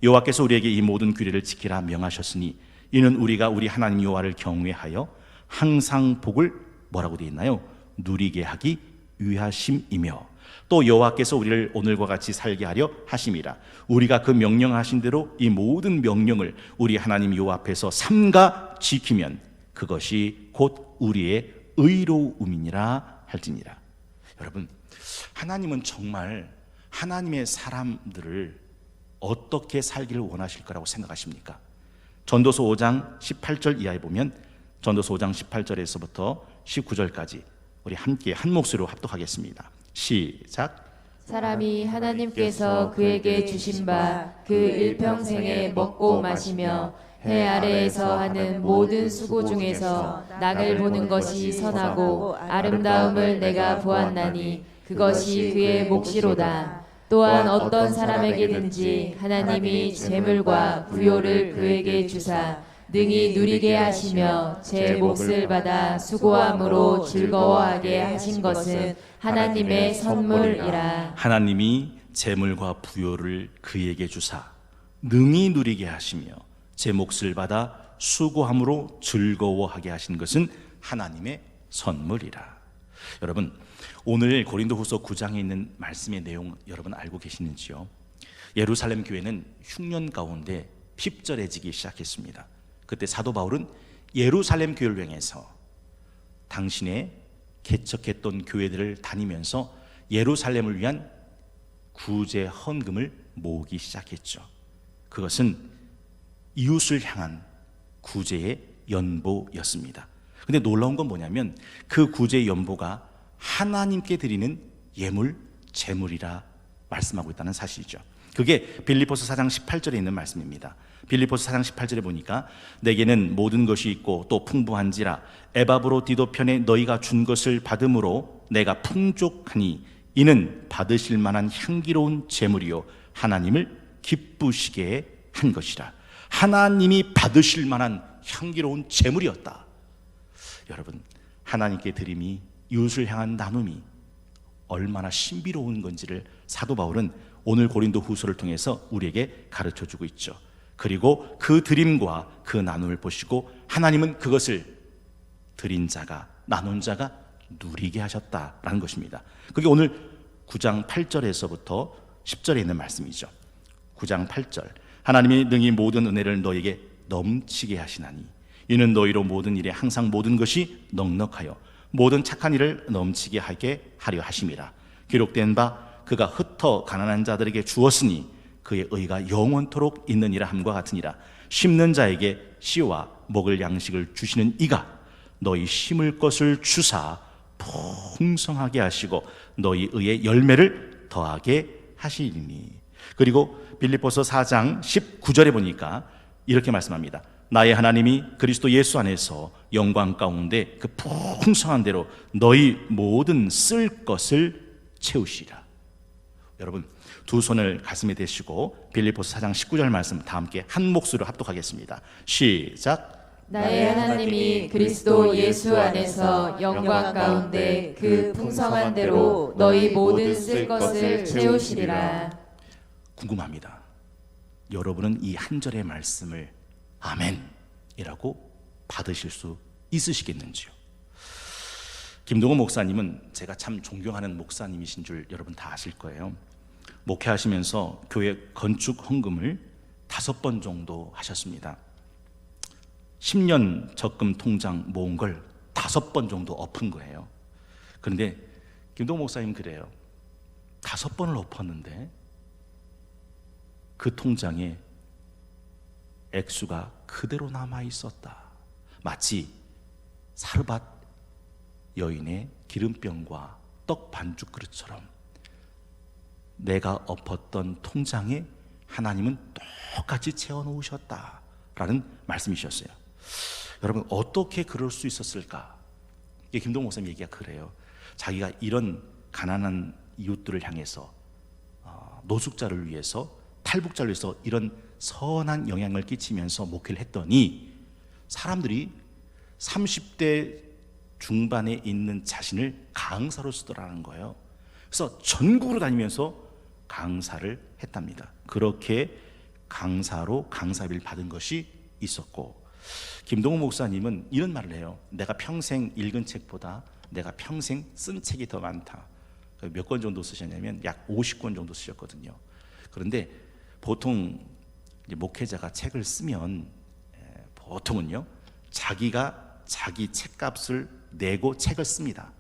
여호와께서 우리에게 이 모든 규례를 지키라 명하셨으니 이는 우리가 우리 하나님 여호와를 경외하여 항상 복을 뭐라고 되어 있나요? 누리게 하기 위하심이며 또 여호와께서 우리를 오늘과 같이 살게 하려 하심이라. 우리가 그 명령하신 대로 이 모든 명령을 우리 하나님 여호와 앞에서 삼가 지키면 그것이 곧 우리의 의로움이니라 할지니라. 여러분, 하나님은 정말 하나님의 사람들을 어떻게 살기를 원하실 거라고 생각하십니까? 전도서 5장 18절 이하에 보면 전도서 5장 18절에서부터 19절까지 우리 함께 한 목소리로 합독하겠습니다. 시작. 사람이 하나님께서 그에게 주신 바 그 일평생에 먹고 마시며 해 아래에서 하는 모든 수고 중에서 낙을 보는 것이 선하고 아름다움을 내가 보았나니 그것이 그의 몫이로다. 또한 어떤 사람에게든지 하나님이 재물과 부요를 그에게 주사 능히 누리게 하시며 제 몫을 받아 수고함으로 즐거워하게 하신 것은 하나님의 선물이라. 하나님이 재물과 부요를 그에게 주사 능히 누리게 하시며 제 몫을 받아 수고함으로 즐거워하게 하신 것은 하나님의 선물이라. 여러분, 오늘 고린도후서 9장에 있는 말씀의 내용 여러분 알고 계시는지요? 예루살렘 교회는 흉년 가운데 핍절해지기 시작했습니다. 그때 사도 바울은 예루살렘 교회를 향해서 당신의 개척했던 교회들을 다니면서 예루살렘을 위한 구제 헌금을 모으기 시작했죠. 그것은 이웃을 향한 구제의 연보였습니다. 근데 놀라운 건 뭐냐면 그 구제의 연보가 하나님께 드리는 예물, 재물이라 말씀하고 있다는 사실이죠. 그게 빌립보서 4장 18절에 있는 말씀입니다. 빌립보서 4장 18절에 보니까 내게는 모든 것이 있고 또 풍부한지라 에바브로디도 편에 너희가 준 것을 받음으로 내가 풍족하니 이는 받으실 만한 향기로운 재물이요 하나님을 기쁘시게 한 것이라. 하나님이 받으실 만한 향기로운 재물이었다. 여러분, 하나님께 드림이, 이웃을 향한 나눔이 얼마나 신비로운 건지를 사도 바울은 오늘 고린도 후서를 통해서 우리에게 가르쳐주고 있죠. 그리고 그 드림과 그 나눔을 보시고 하나님은 그것을 드린 자가, 나눈 자가 누리게 하셨다라는 것입니다. 그게 오늘 9장 8절에서부터 10절에 있는 말씀이죠. 9장 8절, 하나님이 능히 모든 은혜를 너에게 넘치게 하시나니 이는 너희로 모든 일에 항상 모든 것이 넉넉하여 모든 착한 일을 넘치게 하게 하려 하심이라. 기록된 바 그가 흩어 가난한 자들에게 주었으니 그의 의가 영원토록 있느니라 함과 같으니라. 심는 자에게 씨와 먹을 양식을 주시는 이가 너희 심을 것을 주사 풍성하게 하시고 너희 의의 열매를 더하게 하시리니. 그리고 빌립보서 4장 19절에 보니까 이렇게 말씀합니다. 나의 하나님이 그리스도 예수 안에서 영광 가운데 그 풍성한 대로 너희 모든 쓸 것을 채우시라. 여러분, 두 손을 가슴에 대시고 빌립보서 4장 19절 말씀 다 함께 한 목소리로 합독하겠습니다. 시작. 나의 하나님이 그리스도 예수 안에서 영광 가운데 그 풍성한 대로 너희 모든 쓸 것을 채우시리라. 궁금합니다. 여러분은 이 한 절의 말씀을 아멘이라고 받으실 수 있으시겠는지요? 김동호 목사님은 제가 참 존경하는 목사님이신 줄 여러분 다 아실 거예요. 목회하시면서 교회 건축 헌금을 5번 정도 하셨습니다. 10년 적금 통장 모은 걸 5번 정도 엎은 거예요. 그런데 김동호 목사님 그래요. 5번을 엎었는데 그 통장에 액수가 그대로 남아 있었다. 마치 사르밧 여인의 기름병과 떡 반죽 그릇처럼 내가 엎었던 통장에 하나님은 똑같이 채워놓으셨다라는 말씀이셨어요. 여러분, 어떻게 그럴 수 있었을까? 이게 김동호 목사님 얘기가 그래요. 자기가 이런 가난한 이웃들을 향해서 노숙자를 위해서, 탈북자를 위해서 이런 선한 영향을 끼치면서 목회를 했더니 사람들이 30대 중반에 있는 자신을 강사로 쓰더라는 거예요. 그래서 전국으로 다니면서 강사를 했답니다. 그렇게 강사로 강사비를 받은 것이 있었고, 김동호 목사님은 이런 말을 해요. 내가 평생 읽은 책보다 내가 평생 쓴 책이 더 많다. 몇 권 정도 쓰셨냐면 약 50권 정도 쓰셨거든요. 그런데 보통 이제 목회자가 책을 쓰면 보통은요 자기가 자기 책값을 내고 책을 씁니다.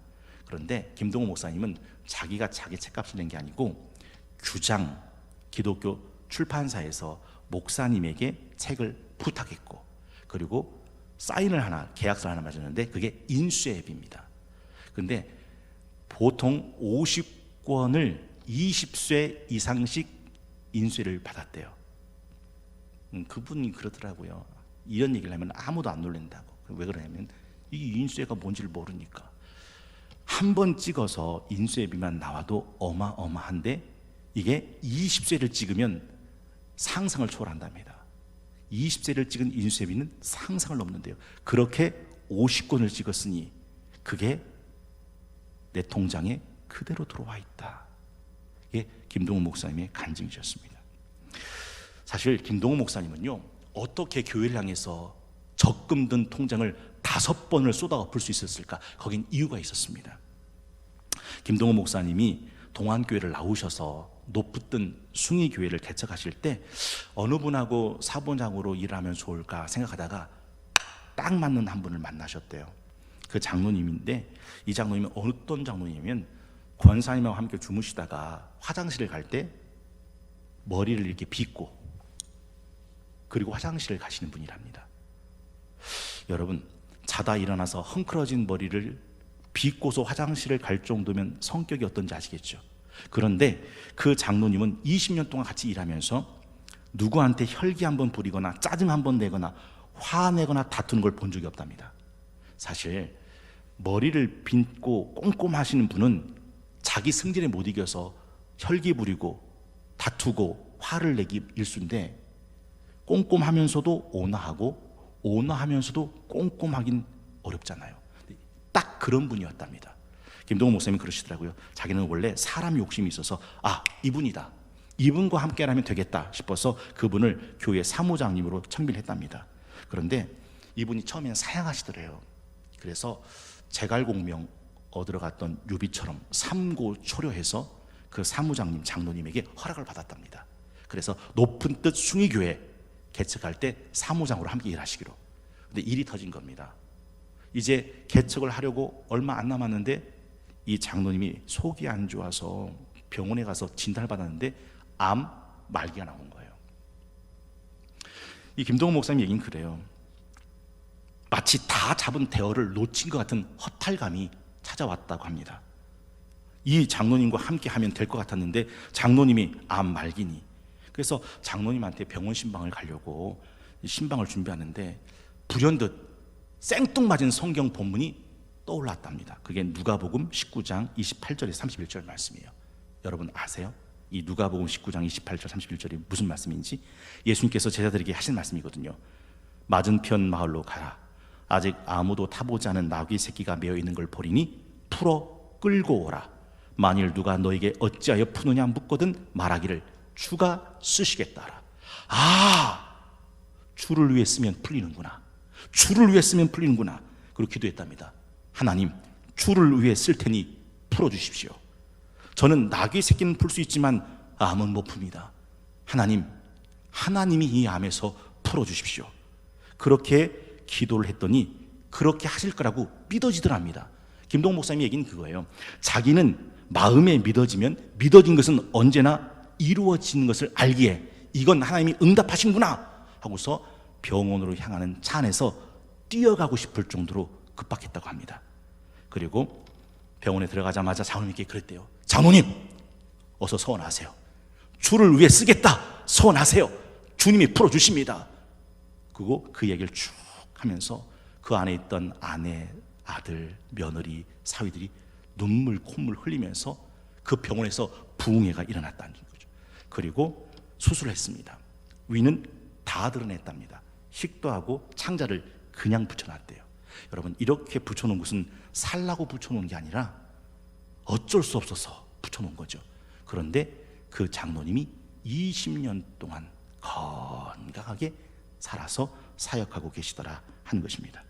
그런데 김동호 목사님은 자기가 자기 책값을 낸 게 아니고 규장 기독교 출판사에서 목사님에게 책을 부탁했고, 그리고 사인을 하나, 계약서를 하나 맞았는데 그게 인쇄비입니다. 근데 보통 50권을 20쇄 이상씩 인쇄를 받았대요. 그분이 그러더라고요. 이런 얘기를 하면 아무도 안 놀란다고. 왜 그러냐면 이 인쇄가 뭔지를 모르니까. 한 번 찍어서 인쇄비만 나와도 어마어마한데 이게 20쇄를 찍으면 상상을 초월한답니다. 20쇄를 찍은 인쇄비는 상상을 넘는데요. 그렇게 50권을 찍었으니 그게 내 통장에 그대로 들어와 있다. 이게 김동호 목사님의 간증이셨습니다. 사실 김동호 목사님은요 어떻게 교회를 향해서 적금 든 통장을 5번을 쏟아 엎을 수 있었을까? 거긴 이유가 있었습니다. 김동호 목사님이 동안교회를 나오셔서 높붙은 숭의교회를 개척하실 때 어느 분하고 사본장으로 일을 하면 좋을까 생각하다가 딱 맞는 한 분을 만나셨대요. 그 장로님인데, 이 장로님은 어떤 장로님이면 권사님하고 함께 주무시다가 화장실을 갈 때 머리를 이렇게 빗고 그리고 화장실을 가시는 분이랍니다. 여러분, 자다 일어나서 헝클어진 머리를 빗고서 화장실을 갈 정도면 성격이 어떤지 아시겠죠? 그런데 그 장로님은 20년 동안 같이 일하면서 누구한테 혈기 한번 부리거나 짜증 한번 내거나 화내거나 다투는 걸 본 적이 없답니다. 사실 머리를 빗고 꼼꼼하시는 분은 자기 승질에 못 이겨서 혈기 부리고 다투고 화를 내기 일쑤인데, 꼼꼼하면서도 온화하고 온화하면서도 꼼꼼하긴 어렵잖아요. 딱 그런 분이었답니다. 김동호 목사님이 그러시더라고요. 자기는 원래 사람 욕심이 있어서 이분이다, 이분과 함께라면 되겠다 싶어서 그분을 교회 사무장님으로 청비를 했답니다. 그런데 이분이 처음에는 사양하시더래요. 그래서 제갈공명 얻으러 갔던 유비처럼 삼고초려해서 그 사무장님 장로님에게 허락을 받았답니다. 그래서 높은 뜻 숭의교회 개척할 때 사무장으로 함께 일하시기로. 근데 일이 터진 겁니다. 이제 개척을 하려고 얼마 안 남았는데 이 장로님이 속이 안 좋아서 병원에 가서 진단을 받았는데 암 말기가 나온 거예요. 이 김동호 목사님 얘기는 그래요. 마치 다 잡은 대어를 놓친 것 같은 허탈감이 찾아왔다고 합니다. 이 장로님과 함께 하면 될 것 같았는데 장로님이 암 말기니. 그래서 장로님한테 병원 신방을 가려고 신방을 준비하는데 불현듯 생뚱맞은 성경 본문이 떠올랐답니다. 그게 누가복음 19장 28절에서 31절 말씀이에요. 여러분 아세요? 이 누가복음 19장 28절 31절이 무슨 말씀인지? 예수님께서 제자들에게 하신 말씀이거든요. 맞은편 마을로 가라. 아직 아무도 타보지 않은 나귀 새끼가 메어 있는 걸 보리니 풀어 끌고 오라. 만일 누가 너에게 어찌하여 푸느냐 묻거든 말하기를 주가 쓰시겠다라. 주를 위해 쓰면 풀리는구나. 주를 위해 쓰면 풀리는구나. 그리고 기도했답니다. 하나님, 주를 위해 쓸 테니 풀어주십시오. 저는 나귀 새끼는 풀 수 있지만 암은 못 풉니다. 하나님이 이 암에서 풀어주십시오. 그렇게 기도를 했더니 그렇게 하실 거라고 믿어지더랍니다. 김동호 목사님 얘기는 그거예요. 자기는 마음에 믿어지면 믿어진 것은 언제나 이루어지는 것을 알기에 이건 하나님이 응답하신구나 하고서 병원으로 향하는 차 안에서 뛰어가고 싶을 정도로 급박했다고 합니다. 그리고 병원에 들어가자마자 장로님께 그랬대요. 장로님, 어서 서원하세요. 주를 위해 쓰겠다. 서원하세요. 주님이 풀어주십니다. 그리고 그 얘기를 쭉 하면서 그 안에 있던 아내, 아들, 며느리, 사위들이 눈물, 콧물 흘리면서 그 병원에서 부흥회가 일어났다는 거죠. 그리고 수술을 했습니다. 위는 다 드러냈답니다. 식도하고 창자를 그냥 붙여놨대요. 여러분, 이렇게 붙여놓은 것은 살라고 붙여놓은 게 아니라 어쩔 수 없어서 붙여놓은 거죠. 그런데 그 장로님이 20년 동안 건강하게 살아서 사역하고 계시더라 하는 것입니다.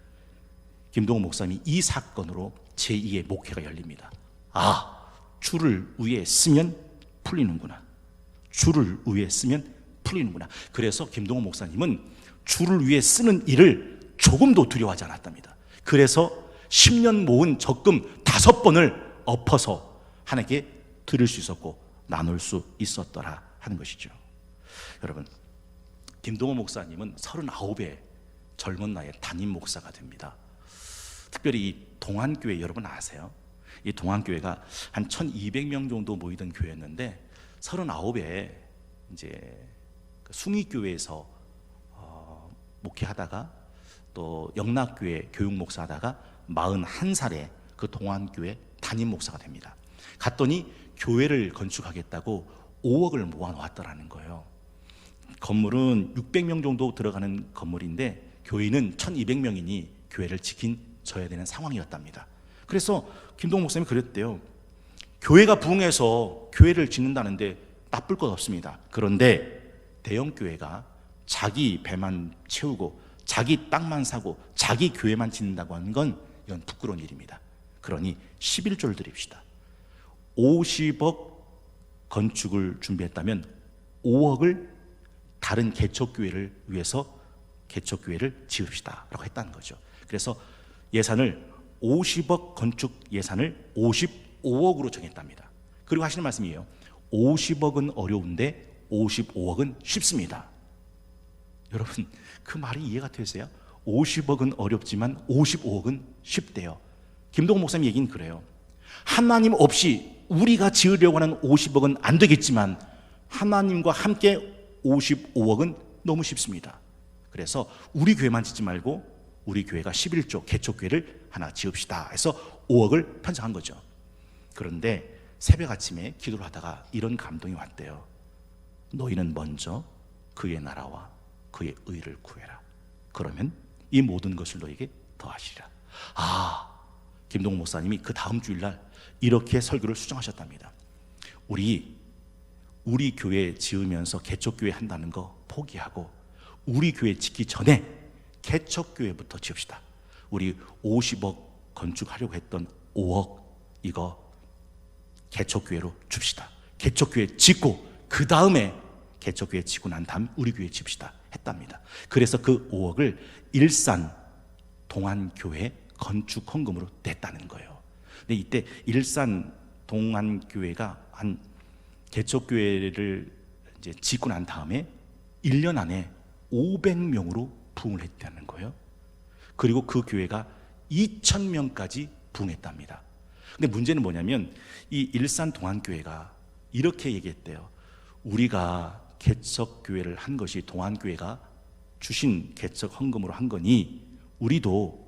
김동호 목사님이 이 사건으로 제2의 목회가 열립니다. 줄을 위에 쓰면 풀리는구나. 줄을 위에 쓰면 풀리는구나. 그래서 김동호 목사님은 줄을 위에 쓰는 일을 조금도 두려워하지 않았답니다. 그래서 10년 모은 적금 5번을 엎어서 하나님께 드릴 수 있었고 나눌 수 있었더라 하는 것이죠. 여러분, 김동호 목사님은 39의 젊은 나이에 담임 목사가 됩니다. 특별히 이 동안교회 여러분 아세요? 이 동안교회가 한 1200명 정도 모이던 교회였는데 39에 이제 숭의교회에서 목회하다가 또 영락교회 교육 목사하다가 41살에 그 동안교회 담임 목사가 됩니다. 갔더니 교회를 건축하겠다고 5억을 모아놓았더라는 거예요. 건물은 600명 정도 들어가는 건물인데 교인은 1200명이니 교회를 지켜줘야 되는 상황이었답니다. 그래서 김동호 목사님이 그랬대요. 교회가 부흥해서 교회를 짓는다는데 나쁠 것 없습니다. 그런데 대형교회가 자기 배만 채우고 자기 땅만 사고 자기 교회만 짓는다고 하는 건 이건 부끄러운 일입니다. 그러니 11조를 드립시다. 50억 건축을 준비했다면 5억을 다른 개척교회를 위해서 개척교회를 지읍시다 라고 했다는 거죠. 그래서 예산을 50억 건축 예산을 55억으로 정했답니다. 그리고 하시는 말씀이에요. 50억은 어려운데 55억은 쉽습니다. 여러분, 그 말이 이해가 되세요? 50억은 어렵지만 55억은 쉽대요. 김동호 목사님 얘기는 그래요. 하나님 없이 우리가 지으려고 하는 50억은 안 되겠지만 하나님과 함께 55억은 너무 쉽습니다. 그래서 우리 교회만 짓지 말고 우리 교회가 11조 개척교회를 하나 지읍시다 해서 5억을 편성한 거죠. 그런데 새벽 아침에 기도를 하다가 이런 감동이 왔대요. 너희는 먼저 그의 나라와 그의 의를 구해라. 그러면 이 모든 것을 너에게 더하시리라. 김동호 목사님이 그 다음 주일날 이렇게 설교를 수정하셨답니다. 우리 교회 지으면서 개척교회 한다는 거 포기하고 우리 교회 짓기 전에 개척교회부터 지읍시다. 우리 50억 건축하려고 했던 5억 이거 개척교회로 줍시다. 개척교회 짓고 그 다음에 개척교회 짓고 난 다음 우리 교회 지읍시다 했답니다. 그래서 그 5억을 일산 동안교회 건축 헌금으로 냈다는 거예요. 근데 이때 일산 동안교회가 한 개척교회를 이제 짓고 난 다음에 1년 안에 500명으로 부흥을 했다는 거예요. 그리고 그 교회가 2000명까지 부흥했답니다. 근데 문제는 뭐냐면 이 일산 동안교회가 이렇게 얘기했대요. 우리가 개척교회를 한 것이 동안교회가 주신 개척 헌금으로 한 거니 우리도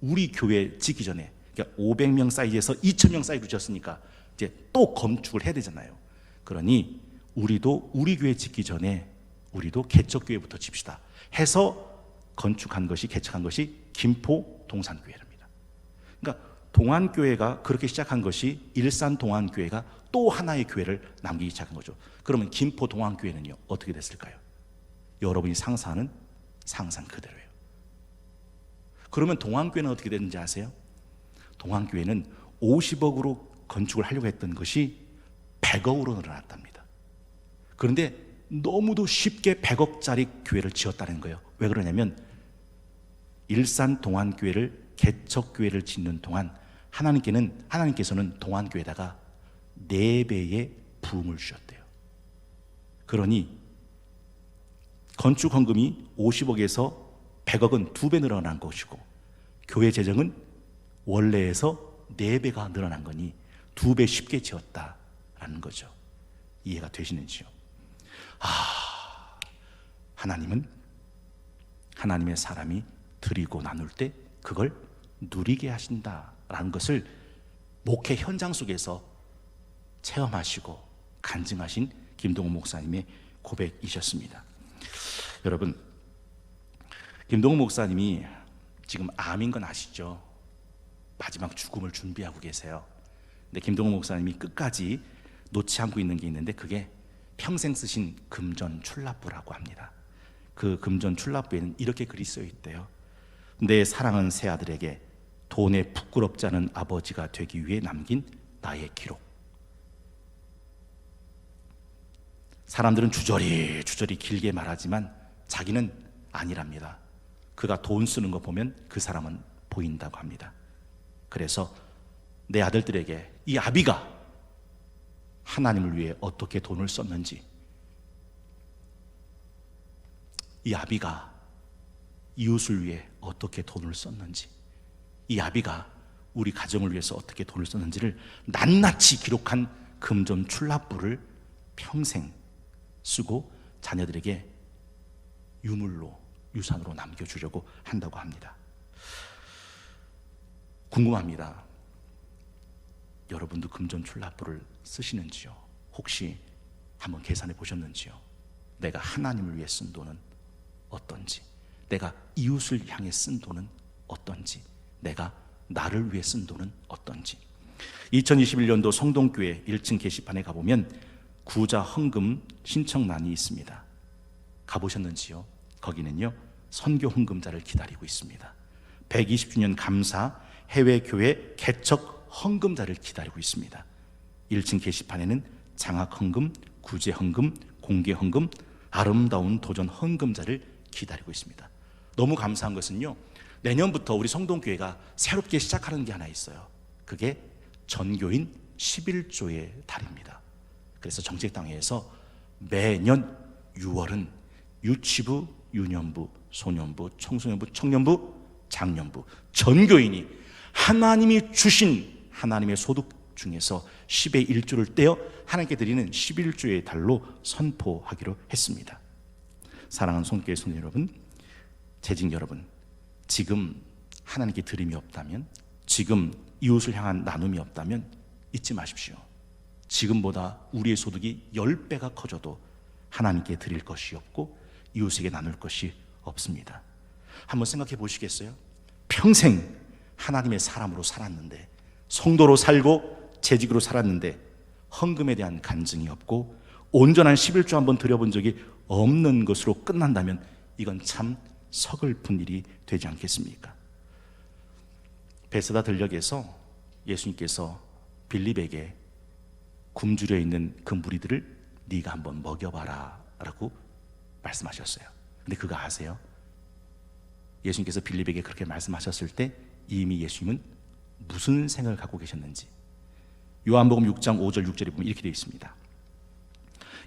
우리 교회 짓기 전에 그러니까 500명 사이즈에서 2000명 사이즈로 지었으니까 이제 또 건축을 해야 되잖아요. 그러니 우리도 우리 교회 짓기 전에 우리도 개척교회부터 짓시다 해서 건축한 것이 개척한 것이 김포 동산교회랍니다. 그러니까 동안교회가 그렇게 시작한 것이 일산 동안교회가 또 하나의 교회를 남기기 시작한 거죠. 그러면 김포 동안교회는요 어떻게 됐을까요? 여러분이 상상하는 상상 그대로예요. 그러면 동안교회는 어떻게 됐는지 아세요? 동안교회는 50억으로 건축을 하려고 했던 것이 100억으로 늘어났답니다. 그런데 너무도 쉽게 100억짜리 교회를 지었다는 거예요. 왜 그러냐면 일산 동안교회를 개척교회를 짓는 동안 하나님께서는 동안교회에다가 4배의 부흥을 주셨대요. 그러니 건축 헌금이 50억에서 100억은 2배 늘어난 것이고 교회 재정은 원래에서 4배가 늘어난 거니 2배 쉽게 지었다라는 거죠. 이해가 되시는지요? 하나님은 하나님의 사람이 드리고 나눌 때 그걸 누리게 하신다라는 것을 목회 현장 속에서 체험하시고 간증하신 김동호 목사님의 고백이셨습니다. 여러분, 김동호 목사님이 지금 암인 건 아시죠? 마지막 죽음을 준비하고 계세요. 근데 김동호 목사님이 끝까지 놓지 않고 있는 게 있는데 그게 평생 쓰신 금전 출납부라고 합니다. 그 금전 출납부에는 이렇게 글이 쓰여 있대요. 내 사랑하는 새 아들에게 돈에 부끄럽지 않은 아버지가 되기 위해 남긴 나의 기록. 사람들은 주저리 길게 말하지만 자기는 아니랍니다. 그가 돈 쓰는 거 보면 그 사람은 보인다고 합니다. 그래서 내 아들들에게 이 아비가 하나님을 위해 어떻게 돈을 썼는지, 이 아비가 이웃을 위해 어떻게 돈을 썼는지, 이 아비가 우리 가정을 위해서 어떻게 돈을 썼는지를 낱낱이 기록한 금전 출납부를 평생 쓰고 자녀들에게 유물로, 유산으로 남겨주려고 한다고 합니다. 궁금합니다. 여러분도 금전 출납부를 쓰시는지요? 혹시 한번 계산해 보셨는지요? 내가 하나님을 위해 쓴 돈은 어떤지, 내가 이웃을 향해 쓴 돈은 어떤지, 내가 나를 위해 쓴 돈은 어떤지. 2021년도 성동교회 1층 게시판에 가보면 구자 헌금 신청란이 있습니다. 가보셨는지요? 거기는요, 선교 헌금자를 기다리고 있습니다. 120주년 감사 해외교회 개척 헌금자를 기다리고 있습니다. 1층 게시판에는 장학 헌금, 구제 헌금, 공개 헌금, 아름다운 도전 헌금자를 기다리고 있습니다. 너무 감사한 것은요, 내년부터 우리 성동교회가 새롭게 시작하는 게 하나 있어요. 그게 전교인 11조의 달입니다. 그래서 정책당회에서 매년 6월은 유치부, 유년부, 소년부, 청소년부, 청년부, 장년부, 전교인이 하나님이 주신 하나님의 소득 중에서 10의 1조를 떼어 하나님께 드리는 11조의 달로 선포하기로 했습니다. 사랑하는 성교회 성도 여러분, 재직 여러분, 지금 하나님께 드림이 없다면, 지금 이웃을 향한 나눔이 없다면 잊지 마십시오. 지금보다 우리의 소득이 10배가 커져도 하나님께 드릴 것이 없고 이웃에게 나눌 것이 없습니다. 한번 생각해 보시겠어요? 평생 하나님의 사람으로 살았는데, 성도로 살고 재직으로 살았는데 헌금에 대한 간증이 없고 온전한 11조 한번 드려본 적이 없는 것으로 끝난다면 이건 참 서글픈 일이 되지 않겠습니까? 베세다 들녘에서 예수님께서 빌립에게 굶주려 있는 그 무리들을 네가 한번 먹여봐라 라고 말씀하셨어요. 근데 그거 아세요? 예수님께서 빌립에게 그렇게 말씀하셨을 때 이미 예수님은 무슨 생각을 갖고 계셨는지 요한복음 6장 5절 6절에 보면 이렇게 되어 있습니다.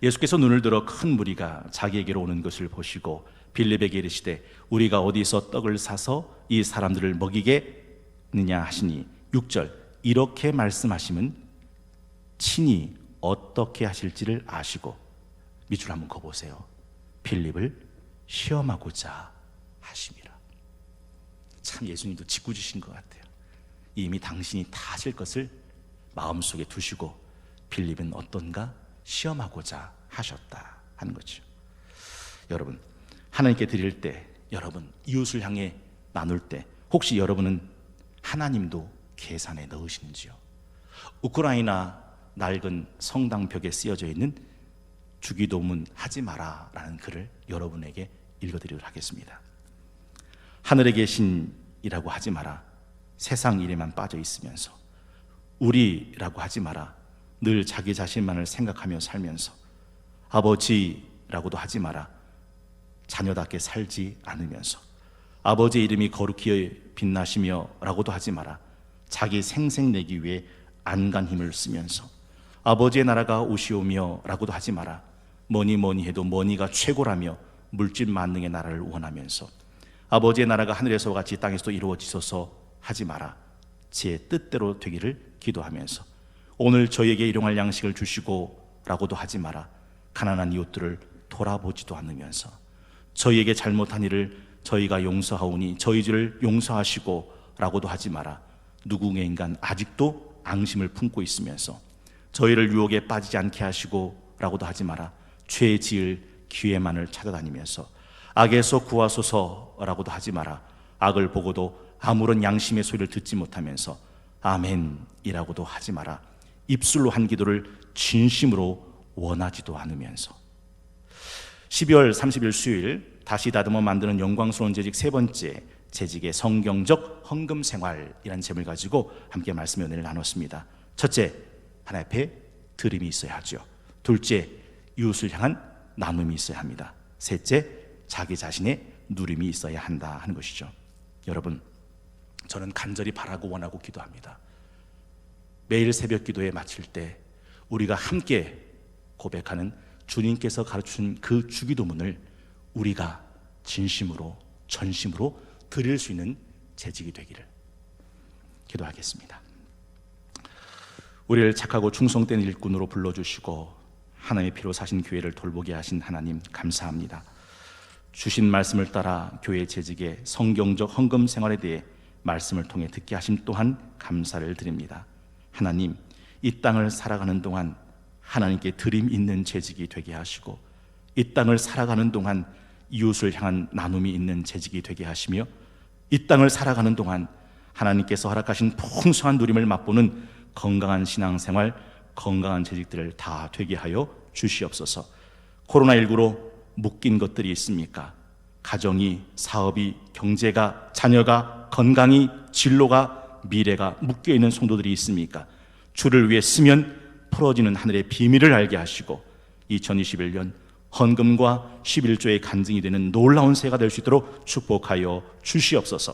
예수께서 눈을 들어 큰 무리가 자기에게로 오는 것을 보시고 빌립에게 이르시되 우리가 어디서 떡을 사서 이 사람들을 먹이겠느냐 하시니 6절 이렇게 말씀하시면 친히 어떻게 하실지를 아시고 밑줄 한번 그어보세요. 빌립을 시험하고자 하심이라. 참 예수님도 짓궂으신 것 같아요. 이미 당신이 다 하실 것을 마음속에 두시고 빌립은 어떤가 시험하고자 하셨다 하는 거죠. 여러분, 하나님께 드릴 때, 여러분 이웃을 향해 나눌 때 혹시 여러분은 하나님도 계산에 넣으시는지요? 우크라이나 낡은 성당 벽에 쓰여져 있는 주기도문 하지 마라 라는 글을 여러분에게 읽어드리도록 하겠습니다. 하늘에 계신이라고 하지 마라. 세상 일에만 빠져 있으면서 우리라고 하지 마라. 늘 자기 자신만을 생각하며 살면서 아버지라고도 하지 마라. 자녀답게 살지 않으면서 아버지의 이름이 거룩히 빛나시며 라고도 하지 마라. 자기 생색내기 위해 안간 힘을 쓰면서 아버지의 나라가 오시오며 라고도 하지 마라. 뭐니 해도 뭐니가 최고라며 물질 만능의 나라를 원하면서 아버지의 나라가 하늘에서와 같이 땅에서도 이루어지소서 하지 마라. 제 뜻대로 되기를 기도하면서 오늘 저희에게 일용할 양식을 주시고 라고도 하지 마라. 가난한 이웃들을 돌아보지도 않으면서 저희에게 잘못한 일을 저희가 용서하오니 저희 죄를 용서하시고 라고도 하지 마라. 누구의 인간 아직도 앙심을 품고 있으면서 저희를 유혹에 빠지지 않게 하시고 라고도 하지 마라. 죄 지을 기회만을 찾아다니면서 악에서 구하소서 라고도 하지 마라. 악을 보고도 아무런 양심의 소리를 듣지 못하면서 아멘이라고도 하지 마라. 입술로 한 기도를 진심으로 원하지도 않으면서 12월 30일 수요일 다시 다듬어 만드는 영광스러운 재직 세 번째, 재직의 성경적 헌금 생활이라는 제목을 가지고 함께 말씀의 은혜를 나눴습니다. 첫째, 하나님 앞에 드림이 있어야 하죠. 둘째, 이웃을 향한 나눔이 있어야 합니다. 셋째, 자기 자신의 누림이 있어야 한다 하는 것이죠. 여러분, 저는 간절히 바라고 원하고 기도합니다. 매일 새벽 기도에 마칠 때 우리가 함께 고백하는 주님께서 가르친 그 주기도문을 우리가 진심으로 전심으로 드릴 수 있는 재직이 되기를 기도하겠습니다. 우리를 착하고 충성된 일꾼으로 불러주시고 하나님의 피로 사신 교회를 돌보게 하신 하나님 감사합니다. 주신 말씀을 따라 교회 재직의 성경적 헌금 생활에 대해 말씀을 통해 듣게 하심 또한 감사를 드립니다. 하나님, 이 땅을 살아가는 동안 하나님께 드림 있는 재직이 되게 하시고, 이 땅을 살아가는 동안 이웃을 향한 나눔이 있는 재직이 되게 하시며, 이 땅을 살아가는 동안 하나님께서 허락하신 풍성한 누림을 맛보는 건강한 신앙생활, 건강한 재직들을 다 되게 하여 주시옵소서. 코로나19로 묶인 것들이 있습니까? 가정이, 사업이, 경제가, 자녀가, 건강이, 진로가, 미래가 묶여있는 성도들이 있습니까? 주를 위해 쓰면 풀어지는 하늘의 비밀을 알게 하시고 2021년 헌금과 11조의 간증이 되는 놀라운 새해가 될 수 있도록 축복하여 주시옵소서.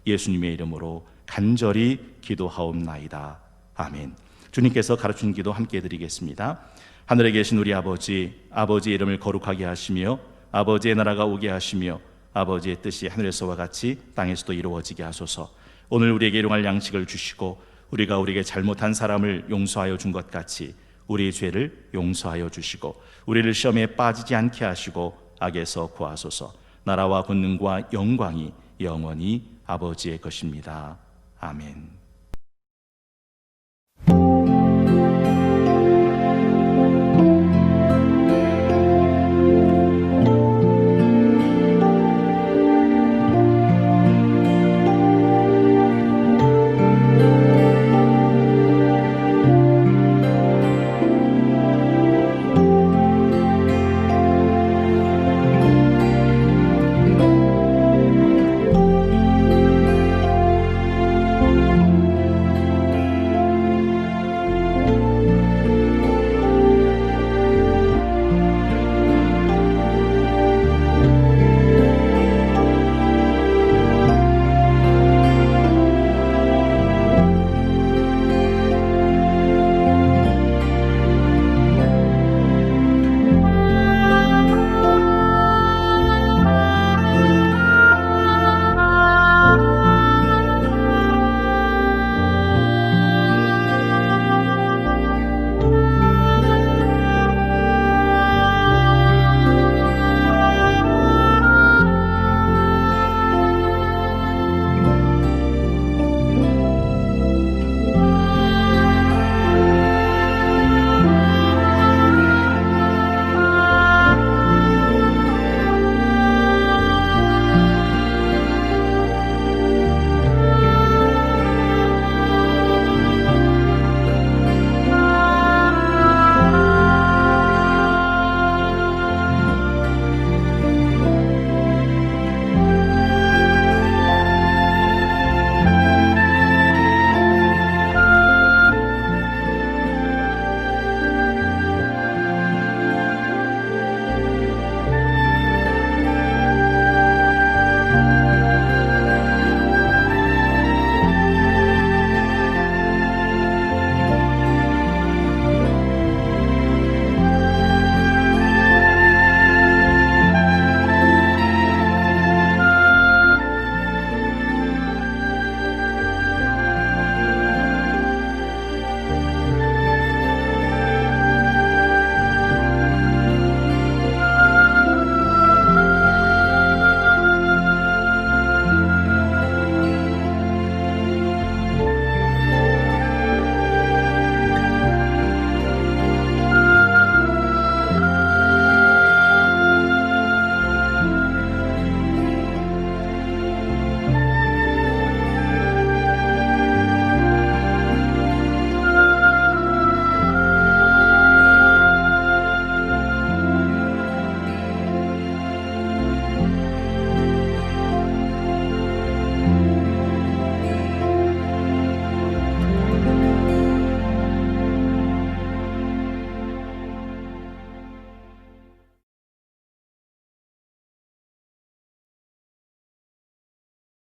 예수님의 이름으로 간절히 기도하옵나이다. 아멘. 주님께서 가르친 기도 함께 드리겠습니다. 하늘에 계신 우리 아버지, 아버지의 이름을 거룩하게 하시며 아버지의 나라가 오게 하시며 아버지의 뜻이 하늘에서와 같이 땅에서도 이루어지게 하소서. 오늘 우리에게 일용할 양식을 주시고 우리가 우리에게 잘못한 사람을 용서하여 준 것 같이 우리의 죄를 용서하여 주시고 우리를 시험에 빠지지 않게 하시고 악에서 구하소서. 나라와 권능과 영광이 영원히 아버지의 것입니다. 아멘.